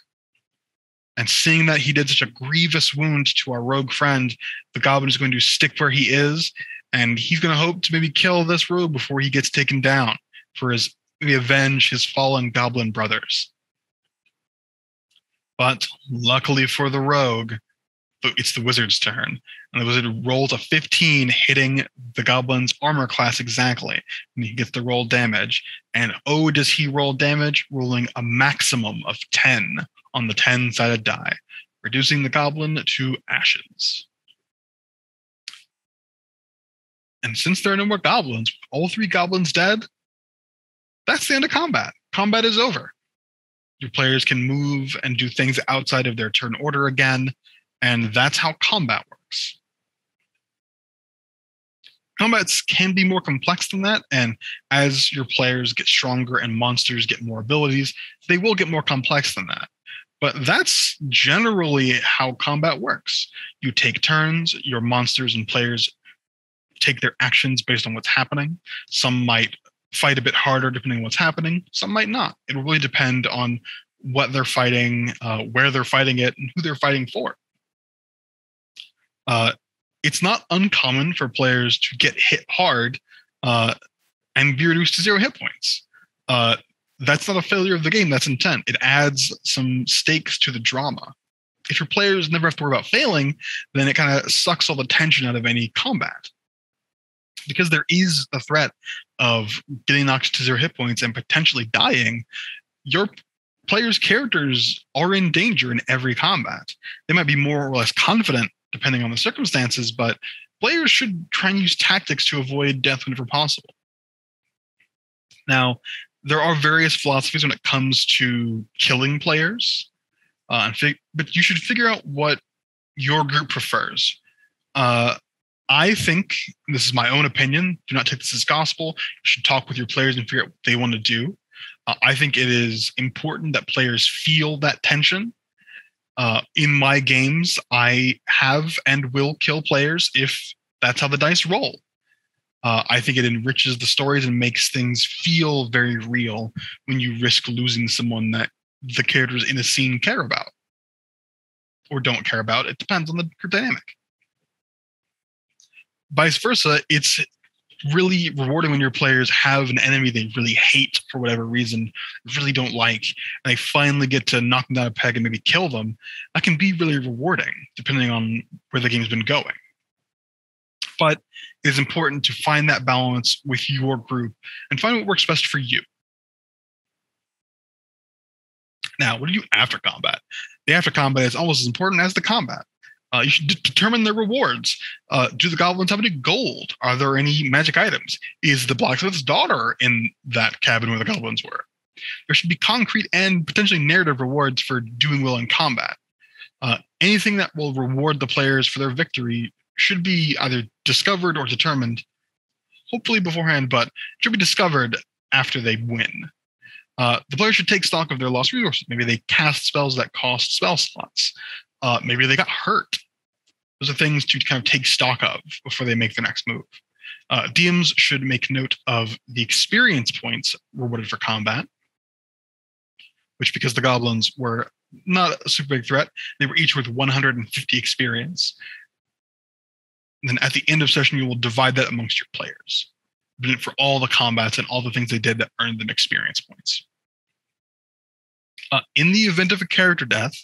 And seeing that he did such a grievous wound to our rogue friend, the goblin is going to stick where he is. And he's going to hope to maybe kill this rogue before he gets taken down for his maybe avenge his fallen goblin brothers. But luckily for the rogue, it's the wizard's turn. And the wizard rolls a 15, hitting the goblin's armor class exactly. And he gets the roll damage. And oh, does he roll damage? Rolling a maximum of 10 on the 10-sided die, reducing the goblin to ashes. And since there are no more goblins, all 3 goblins dead, that's the end of combat. Combat is over. Your players can move and do things outside of their turn order again, and that's how combat works. Combats can be more complex than that, and as your players get stronger and monsters get more abilities, they will get more complex than that. But that's generally how combat works. You take turns, your monsters and players take their actions based on what's happening. Some might fight a bit harder depending on what's happening. Some might not. It will really depend on what they're fighting, where they're fighting it, and who they're fighting for. It's not uncommon for players to get hit hard and be reduced to 0 hit points. That's not a failure of the game. That's intent. It adds some stakes to the drama. If your players never have to worry about failing, then it kind of sucks all the tension out of any combat. Because there is the threat of getting knocked to 0 hit points and potentially dying, your players' characters are in danger in every combat. They might be more or less confident depending on the circumstances, but players should try and use tactics to avoid death whenever possible. Now, there are various philosophies when it comes to killing players, but you should figure out what your group prefers. I think, this is my own opinion, do not take this as gospel. You should talk with your players and figure out what they want to do. I think it is important that players feel that tension. In my games, I have and will kill players if that's how the dice roll. I think it enriches the stories and makes things feel very real when you risk losing someone that the characters in a scene care about. Or don't care about. It depends on the group dynamic. Vice versa, it's really rewarding when your players have an enemy they really hate for whatever reason, really don't like, and they finally get to knock them down a peg and maybe kill them. That can be really rewarding, depending on where the game's been going. But it's important to find that balance with your group and find what works best for you. Now, what do you do after combat? The after combat is almost as important as the combat. You should determine their rewards. Do the goblins have any gold? Are there any magic items? Is the blacksmith's daughter in that cabin where the goblins were? There should be concrete and potentially narrative rewards for doing well in combat. Anything that will reward the players for their victory should be either discovered or determined, hopefully beforehand, but should be discovered after they win. The player should take stock of their lost resources. Maybe they cast spells that cost spell slots. Maybe they got hurt. Those are things to kind of take stock of before they make their next move. DMs should make note of the experience points rewarded for combat, which, because the goblins were not a super big threat, they were each worth 150 experience. And then at the end of session, you will divide that amongst your players for all the combats and all the things they did that earned them experience points. In the event of a character death,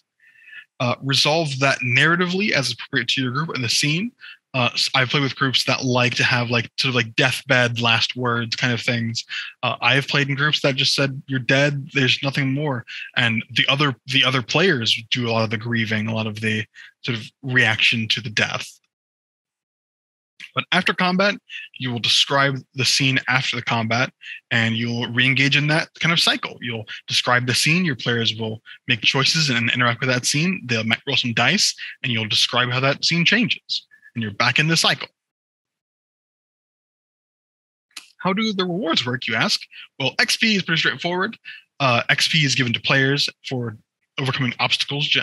resolve that narratively as appropriate to your group and the scene. I've played with groups that like to have sort of deathbed last words kind of things. I have played in groups that just said, "You're dead. There's nothing more," and the other players do a lot of the grieving, a lot of the sort of reaction to the death. But after combat, you will describe the scene after the combat, and you'll re-engage in that kind of cycle. You'll describe the scene, your players will make choices and interact with that scene. They'll roll some dice, and you'll describe how that scene changes, and you're back in the cycle. How do the rewards work, you ask? Well, XP is pretty straightforward. XP is given to players for overcoming obstacles,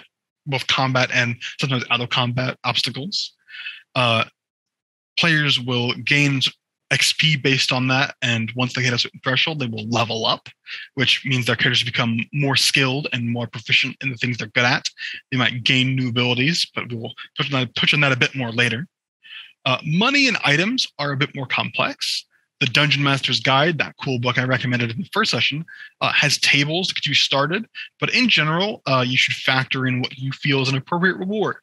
both combat and sometimes out of combat obstacles. Players will gain XP based on that, and once they hit a certain threshold, they will level up, which means their characters become more skilled and more proficient in the things they're good at. They might gain new abilities, but we will touch on that a bit more later. Money and items are a bit more complex. The Dungeon Master's Guide, that cool book I recommended in the first session, has tables to get you started. But in general, you should factor in what you feel is an appropriate reward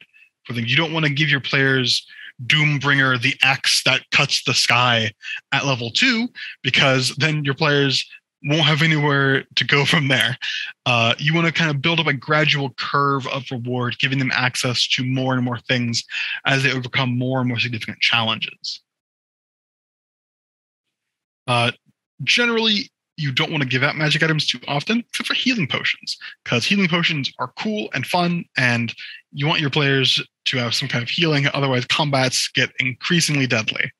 for things. You don't want to give your players Doombringer, the axe that cuts the sky at level 2, because then your players won't have anywhere to go from there. You want to kind of build up a gradual curve of reward, giving them access to more and more things as they overcome more and more significant challenges. Generally, you don't want to give out magic items too often, except for healing potions, because healing potions are cool and fun, and you want your players to have some kind of healing. Otherwise, combats get increasingly deadly.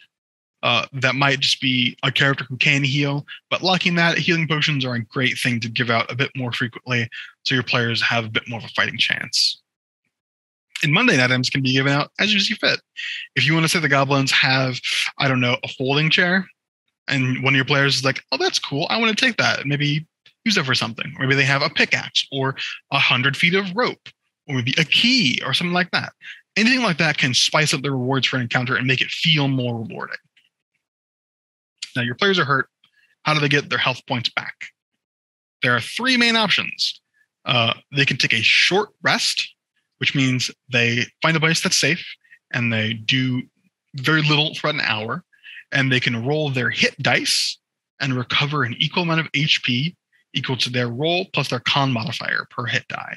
That might just be a character who can heal, but lacking that, healing potions are a great thing to give out a bit more frequently, so your players have a bit more of a fighting chance. And mundane items can be given out as you see fit. If you want to say the goblins have, I don't know, a folding chair, and one of your players is like, oh, that's cool, I want to take that and maybe use it for something. Or maybe they have a pickaxe or 100 feet of rope, or maybe a key or something like that. Anything like that can spice up the rewards for an encounter and make it feel more rewarding. Now, your players are hurt. How do they get their health points back? There are 3 main options. They can take a short rest, which means they find a place that's safe and they do very little for an hour. And they can roll their hit dice and recover an equal amount of HP equal to their roll plus their con modifier per hit die.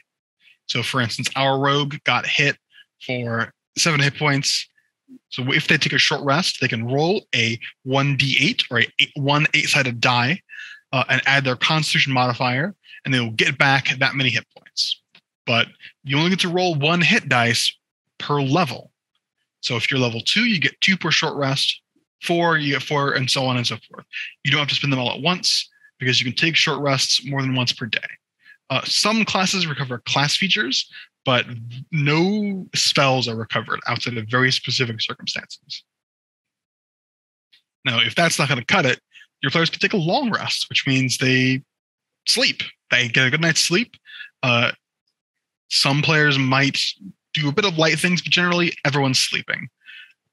So, for instance, our rogue got hit for 7 hit points. So if they take a short rest, they can roll a 1d8 or one 8-sided die and add their constitution modifier, and they will get back that many hit points. But you only get to roll 1 hit dice per level. So if you're level 2, you get 2 per short rest. 4, you get 4, and so on and so forth. You don't have to spend them all at once because you can take short rests more than once per day. Some classes recover class features, but no spells are recovered outside of very specific circumstances. Now, if that's not going to cut it, your players can take a long rest, which means they sleep. They get a good night's sleep. Some players might do a bit of light things, but generally everyone's sleeping.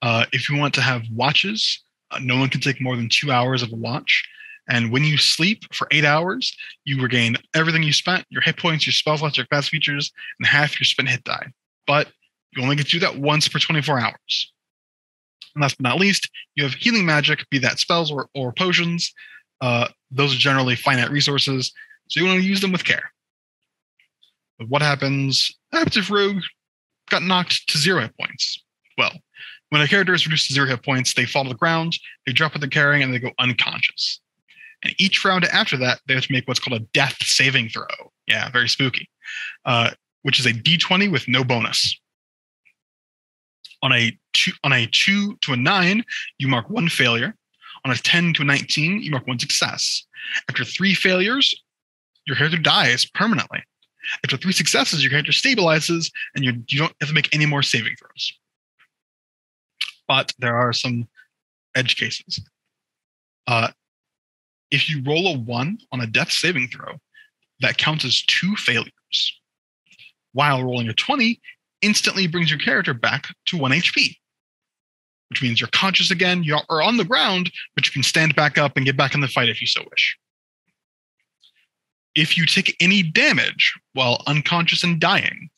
If you want to have watches, no one can take more than 2 hours of a watch. And when you sleep for 8 hours, you regain everything you spent, your hit points, your spell slots, your class features, and half your spent hit die. But you only get to do that once per 24 hours. And last but not least, you have healing magic, be that spells or potions. Those are generally finite resources, so you want to use them with care. But what happens if Rogue got knocked to 0 hit points? Well, when a character is reduced to 0 hit points, they fall to the ground, they drop what they're carrying, and they go unconscious. And each round after that, they have to make what's called a death saving throw. Yeah, very spooky. Which is a d20 with no bonus. On a 2 to a 9, you mark 1 failure. On a 10 to a 19, you mark 1 success. After 3 failures, your character dies permanently. After 3 successes, your character stabilizes, and you don't have to make any more saving throws. But there are some edge cases. If you roll a 1 on a death saving throw, that counts as 2 failures. While rolling a 20 instantly brings your character back to 1 HP, which means you're conscious again, you are on the ground, but you can stand back up and get back in the fight if you so wish. If you take any damage while unconscious and dying,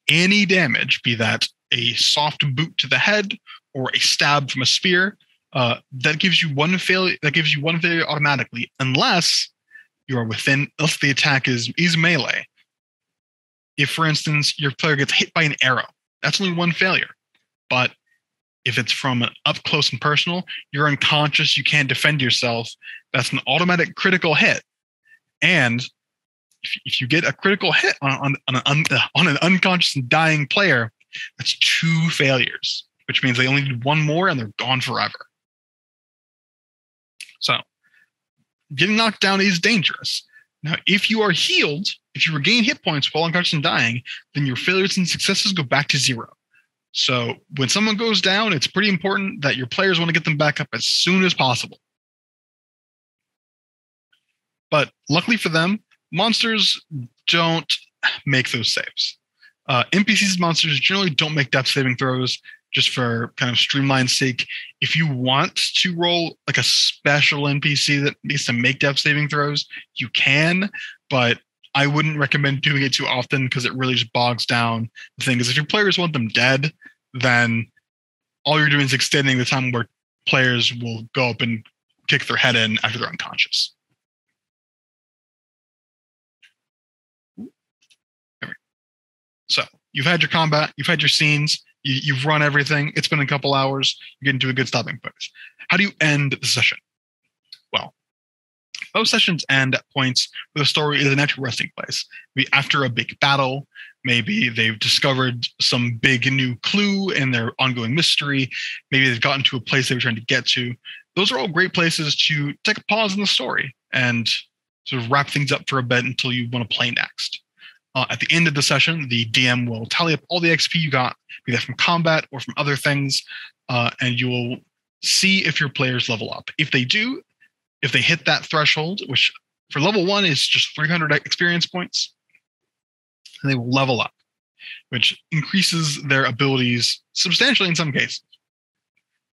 any damage, be that a soft boot to the head or a stab from a spear, that gives you 1 failure. That gives you 1 failure automatically, unless you are unless the attack is melee. If, for instance, your player gets hit by an arrow, that's only 1 failure. But If it's from an up close and personal, you're unconscious, you can't defend yourself. That's an automatic critical hit. And if you get a critical hit on an unconscious and dying player, that's 2 failures, which means they only need 1 more and they're gone forever. So getting knocked down is dangerous. Now, if you are healed, if you regain hit points while unconscious and dying, then your failures and successes go back to 0. So when someone goes down, it's pretty important that your players want to get them back up as soon as possible. But luckily for them, monsters don't make those saves. NPCs and monsters generally don't make death saving throws, just for kind of streamline's sake. If you want to roll like a special NPC that needs to make death saving throws, you can, but I wouldn't recommend doing it too often because it really just bogs down the thing. Because if your players want them dead, then all you're doing is extending the time where players will go up and kick their head in after they're unconscious. So you've had your combat, you've had your scenes, you've run everything. It's been a couple hours. You get into a good stopping point. How do you end the session? Well, most sessions end at points where the story is a natural resting place. Maybe after a big battle, maybe they've discovered some big new clue in their ongoing mystery. Maybe they've gotten to a place they were trying to get to. Those are all great places to take a pause in the story and sort of wrap things up for a bit until you want to play next. At the end of the session, the DM will tally up all the XP you got, be that from combat or from other things, and you will see if your players level up. If they do, if they hit that threshold, which for level 1 is just 300 experience points, and they will level up, which increases their abilities substantially in some cases.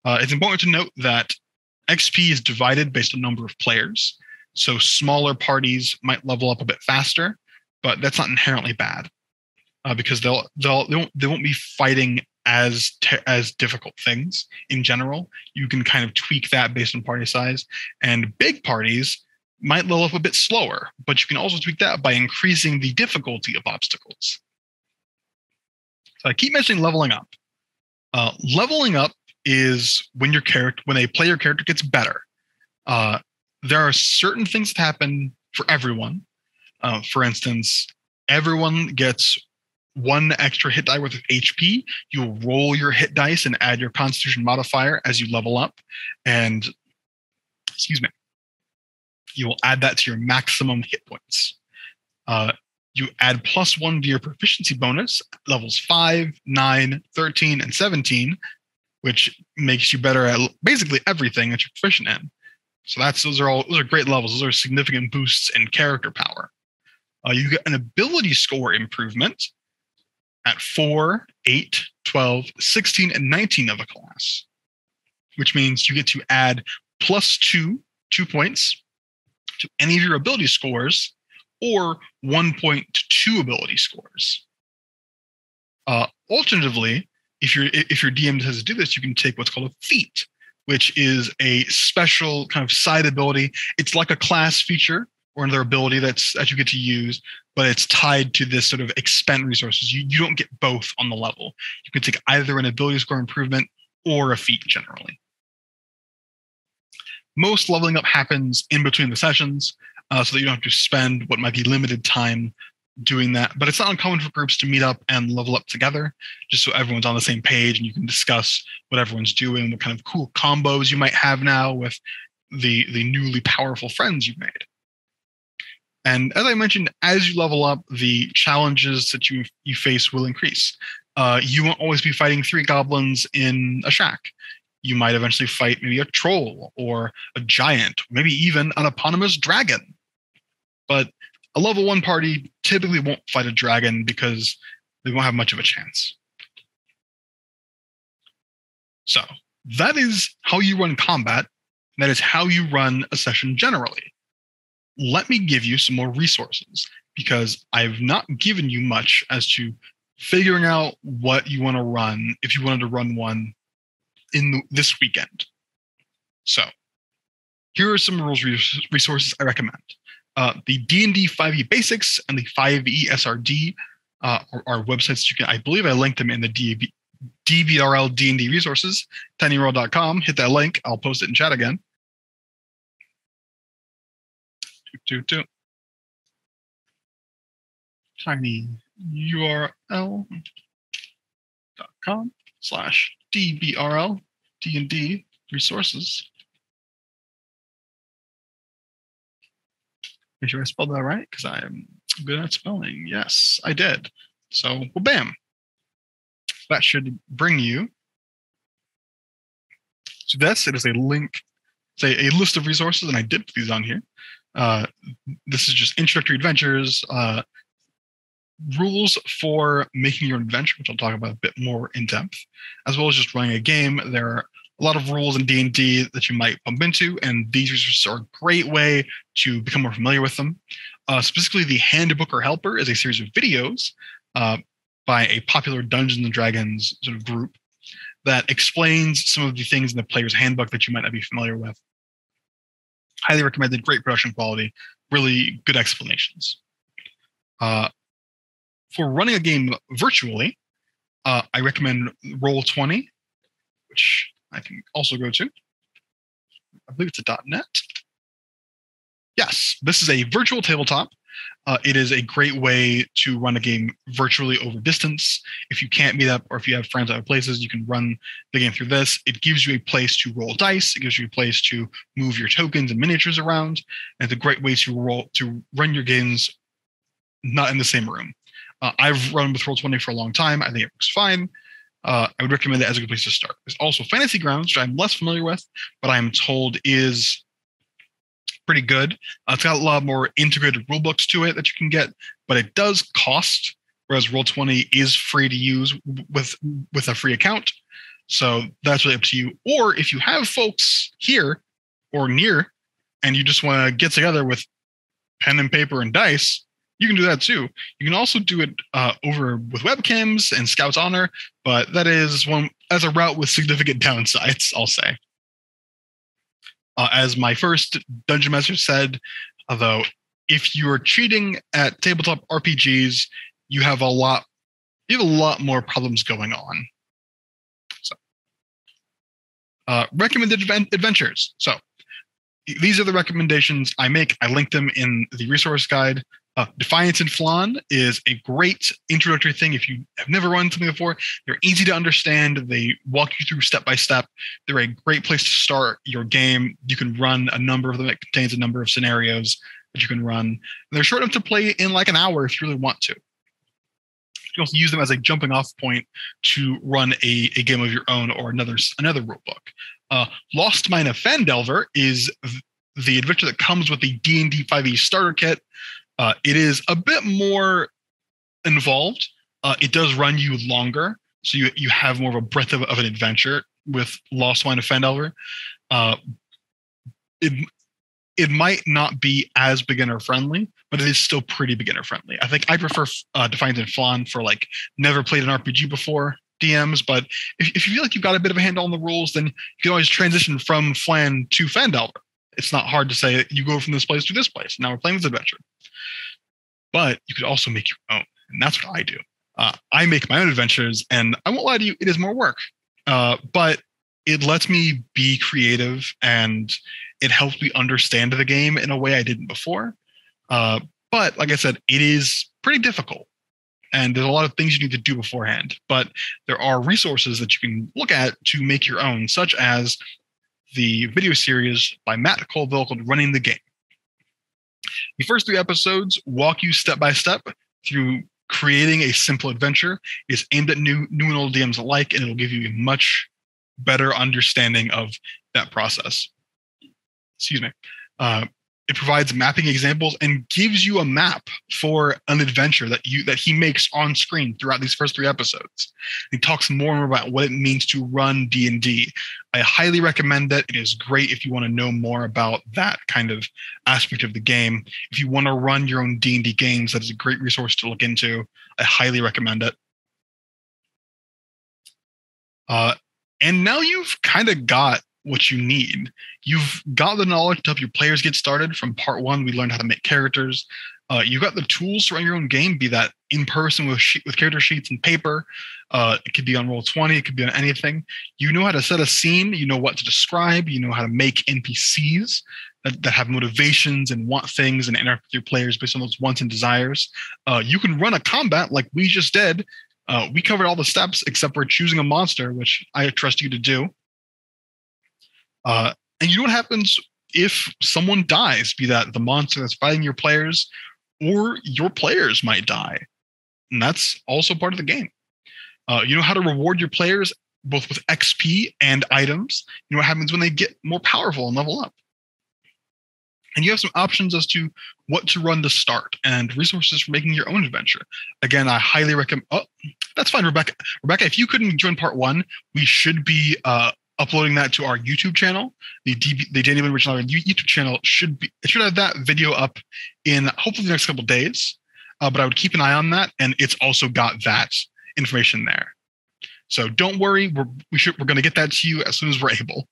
It's important to note that XP is divided based on number of players, so smaller parties might level up a bit faster, but that's not inherently bad because they won't be fighting as difficult things in general. You can kind of tweak that based on party size, and big parties might level up a bit slower, but you can also tweak that by increasing the difficulty of obstacles. So I keep mentioning leveling up. Leveling up is when a player character gets better. There are certain things that happen for everyone. For instance, everyone gets 1 extra hit die worth of HP. You'll roll your hit dice and add your Constitution modifier as you level up, and you will add that to your maximum hit points. You add +1 to your proficiency bonus, levels 5, 9, 13, and 17, which makes you better at basically everything that you're proficient in. So those are great levels. Those are significant boosts in character power. You get an ability score improvement at 4, 8, 12, 16, and 19 of a class, which means you get to add +2 points to any of your ability scores, or 1 point to 2 ability scores. Alternatively, if your DM has to do this, you can take what's called a feat, which is a special kind of side ability. It's like a class feature or another ability that you get to use, but it's tied to this sort of expend resources. You don't get both on the level. You can take either an ability score improvement or a feat generally. Most leveling up happens in between the sessions, so that you don't have to spend what might be limited time doing that. But it's not uncommon for groups to meet up and level up together, just so everyone's on the same page and you can discuss what everyone's doing, what kind of cool combos you might have now with the newly powerful friends you've made. And as I mentioned, as you level up, the challenges that you face will increase. You won't always be fighting 3 goblins in a shack. You might eventually fight maybe a troll or a giant, maybe even an eponymous dragon. But a level 1 party typically won't fight a dragon because they won't have much of a chance. So that is how you run combat. That is how you run a session generally. Let me give you some more resources, because I've not given you much as to figuring out what you want to run if you wanted to run one in this weekend. So here are some rules resources I recommend. The D&D 5e Basics and the 5e SRD are websites you can. I believe I linked them in the DBRL D&D resources, tinyurl.com. Hit that link. I'll post it in chat again. tinyurl.com/DBRL D&D resources. Make sure I spelled that right, because I am good at spelling. Yes, I did. So, well, bam. That should bring you to this. It is a link, say a list of resources, and I did put these on here. This is just introductory adventures, rules for making your adventure, which I'll talk about a bit more in depth, as well as just running a game. There are a lot of rules in D&D that you might bump into, and these resources are a great way to become more familiar with them. Specifically, the Handbook or Helper is a series of videos by a popular Dungeons and Dragons sort of group that explains some of the things in the player's handbook that you might not be familiar with. Highly recommended, great production quality, really good explanations. For running a game virtually, I recommend Roll20, which I can also go to. I believe it's a .net. Yes, this is a virtual tabletop. It is a great way to run a game virtually over distance. If you can't meet up, or if you have friends at other places, you can run the game through this. It gives you a place to roll dice. It gives you a place to move your tokens and miniatures around. And it's a great way to run your games not in the same room. I've run with Roll20 for a long time. I think it works fine. I would recommend it as a good place to start. There's also Fantasy Grounds, which I'm less familiar with, but I'm told is pretty good. It's got a lot more integrated rule books to it that you can get, but it does cost, whereas Roll20 is free to use with a free account. So that's really up to you. Or if you have folks here or near and you just want to get together with pen and paper and dice, you can do that too. You can also do it over with webcams and Scout's Honor, but that is one as a route with significant downsides, I'll say. As my first dungeon master said, although if you are cheating at tabletop RPGs, you have a lot more problems going on. So, recommended adventures. So these are the recommendations I make. I link them in the resource guide. Defiance and Flan is a great introductory thing. If you have never run something before, they're easy to understand. They walk you through step by step. They're a great place to start your game. You can run a number of them. It contains a number of scenarios that you can run. And they're short enough to play in like an hour if you really want to. You can also use them as a jumping off point to run a game of your own or another rule book. Lost Mine of Fandelver is the adventure that comes with the D&D 5e starter kit. It is a bit more involved. It does run you longer, so you have more of a breadth of an adventure with Lost Mine of Fandelver. It might not be as beginner friendly, but it is still pretty beginner friendly. I think I prefer Defiance and Flan for like never played an RPG before DMs, but if you feel like you've got a bit of a handle on the rules, then you can always transition from Flan to Fandelver. It's not hard to say you go from this place to this place. Now we're playing this adventure. But you could also make your own, and that's what I do. I make my own adventures, and I won't lie to you, it is more work. But it lets me be creative, and it helps me understand the game in a way I didn't before. But like I said, it is pretty difficult, and there's a lot of things you need to do beforehand. But there are resources that you can look at to make your own, such as the video series by Matt Colville called Running the Game. The first 3 episodes walk you step by step through creating a simple adventure. It's aimed at new and old DMs alike, and it'll give you a much better understanding of that process. Excuse me. It provides mapping examples and gives you a map for an adventure that he makes on screen throughout these first 3 episodes. He talks more and more about what it means to run D&D. I highly recommend it. It is great if you want to know more about that kind of aspect of the game. If you want to run your own D&D games, that is a great resource to look into. I highly recommend it. And now you've kind of got what you need. You've got the knowledge to help your players get started. From part 1, we learned how to make characters. You got the tools to run your own game, be that in person with character sheets and paper. It could be on Roll20, it could be on anything. You know how to set a scene, you know what to describe, you know how to make NPCs that have motivations and want things and interact with your players based on those wants and desires. You can run a combat like we just did. We covered all the steps except for choosing a monster, which I trust you to do. And you know what happens if someone dies, be that the monster that's fighting your players, or your players might die. And that's also part of the game. You know how to reward your players both with XP and items. You know what happens when they get more powerful and level up. And you have some options as to what to run to start and resources for making your own adventure. Again, I highly recommend... Oh, that's fine, Rebecca. Rebecca, if you couldn't join part 1, we should be uploading that to our YouTube channel. The Danny Boone Original YouTube channel should have that video up in hopefully the next couple of days. But I would keep an eye on that, and it's also got that information there. So don't worry, we're going to get that to you as soon as we're able.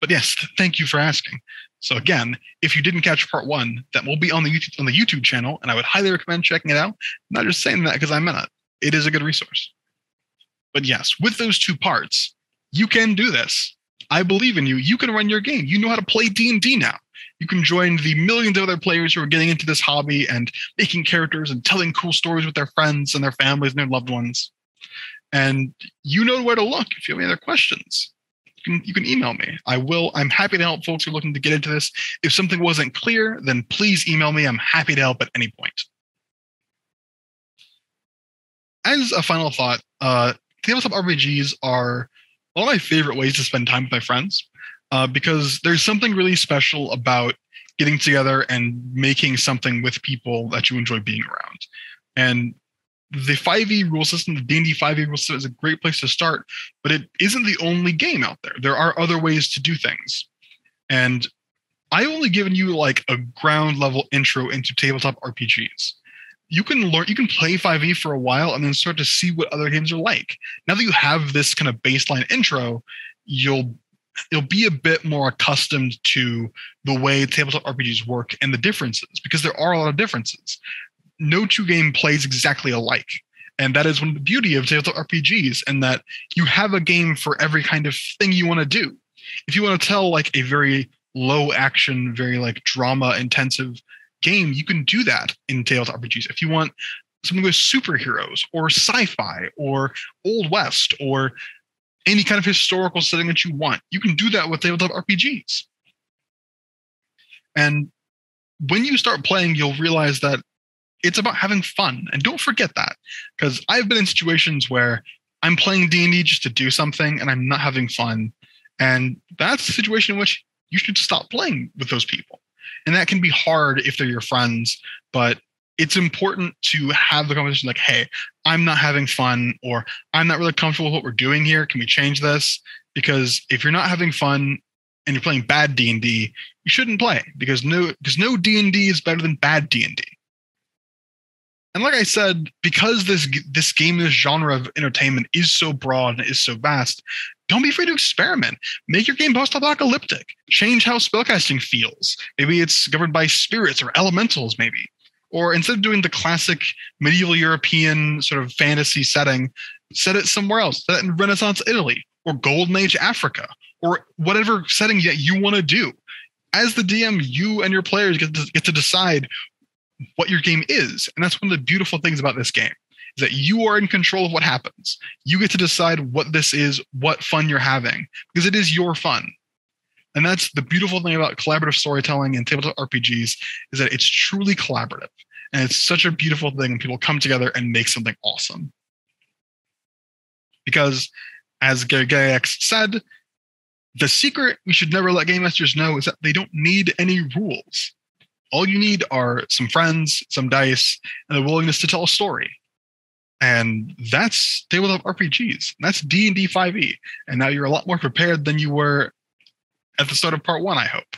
But yes, thank you for asking. So again, if you didn't catch part 1, that will be on the YouTube channel, and I would highly recommend checking it out. I'm not just saying that because I meant it. It is a good resource. But yes, with those 2 parts, you can do this. I believe in you. You can run your game. You know how to play D&D now. You can join the millions of other players who are getting into this hobby and making characters and telling cool stories with their friends and their families and their loved ones. And you know where to look if you have any other questions. You can email me. I'm happy to help folks who are looking to get into this. If something wasn't clear, then please email me. I'm happy to help at any point. As a final thought, tabletop RPGs are one of my favorite ways to spend time with my friends because there's something really special about getting together and making something with people that you enjoy being around. And the 5e rule system, the D&D 5e rule system is a great place to start, but it isn't the only game out there. There are other ways to do things. And I only given you like a ground level intro into tabletop RPGs. You can play 5e for a while and then start to see what other games are like. Now that you have this kind of baseline intro, you'll be a bit more accustomed to the way tabletop RPGs work and the differences, because there are a lot of differences. No 2 game plays exactly alike. And that is one of the beauty of tabletop RPGs, and that you have a game for every kind of thing you want to do. If you want to tell like a very low action, very like drama intensive game, you can do that in tabletop RPGs. If you want something with superheroes or sci-fi or Old West or any kind of historical setting that you want, you can do that with tabletop RPGs. And when you start playing, you'll realize that it's about having fun. And don't forget that, because I've been in situations where I'm playing D&D just to do something and I'm not having fun. And that's a situation in which you should stop playing with those people. And that can be hard if they're your friends, but it's important to have the conversation like, hey, I'm not having fun, or I'm not really comfortable with what we're doing here. Can we change this? Because if you're not having fun and you're playing bad D&D, you shouldn't play, because no D&D is better than bad D&D. And like I said, because this game, this genre of entertainment is so broad and is so vast, don't be afraid to experiment. Make your game post-apocalyptic. Change how spellcasting feels. Maybe it's governed by spirits or elementals, maybe. Or instead of doing the classic medieval European sort of fantasy setting, set it somewhere else. Set it in Renaissance Italy or Golden Age Africa or whatever setting that you want to do. As the DM, you and your players get to decide what your game is. And that's one of the beautiful things about this game, is that you are in control of what happens. You get to decide what this is, what fun you're having, because it is your fun. And that's the beautiful thing about collaborative storytelling and tabletop RPGs, is that it's truly collaborative. And it's such a beautiful thing when people come together and make something awesome. Because as Gary Gygax said, the secret we should never let game masters know is that they don't need any rules. All you need are some friends, some dice, and the willingness to tell a story. And that's tabletop RPGs. That's D&D 5e. And now you're a lot more prepared than you were at the start of part 1, I hope.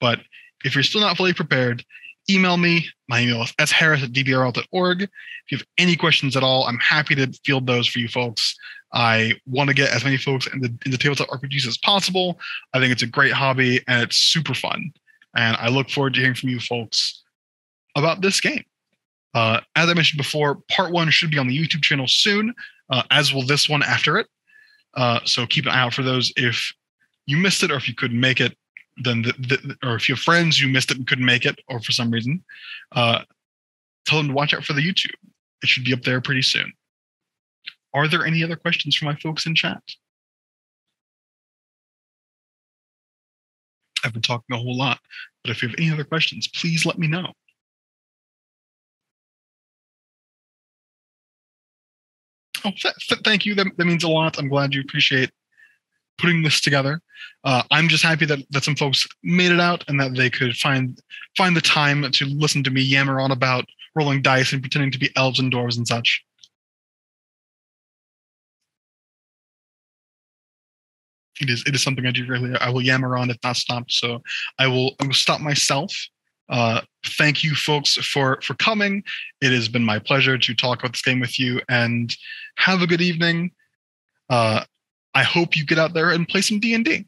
But if you're still not fully prepared, email me. My email is sharris@dbrl.org. If you have any questions at all, I'm happy to field those for you folks. I want to get as many folks into tabletop RPGs as possible. I think it's a great hobby and it's super fun. And I look forward to hearing from you folks about this game. As I mentioned before, part 1 should be on the YouTube channel soon, as will this one after it. So keep an eye out for those. If you missed it or if you couldn't make it, then or if you have friends who missed it and couldn't make it, or for some reason, tell them to watch out for the YouTube. It should be up there pretty soon. Are there any other questions from my folks in chat? I've been talking a whole lot, but if you have any other questions, please let me know. Oh, thank you. That means a lot. I'm glad you appreciate putting this together. I'm just happy that some folks made it out and that they could find the time to listen to me yammer on about rolling dice and pretending to be elves and dwarves and such. It is something I do regularly. I will yammer on if not stopped. So I will stop myself. Thank you folks for coming. It has been my pleasure to talk about this game with you, and have a good evening. I hope you get out there and play some D&D.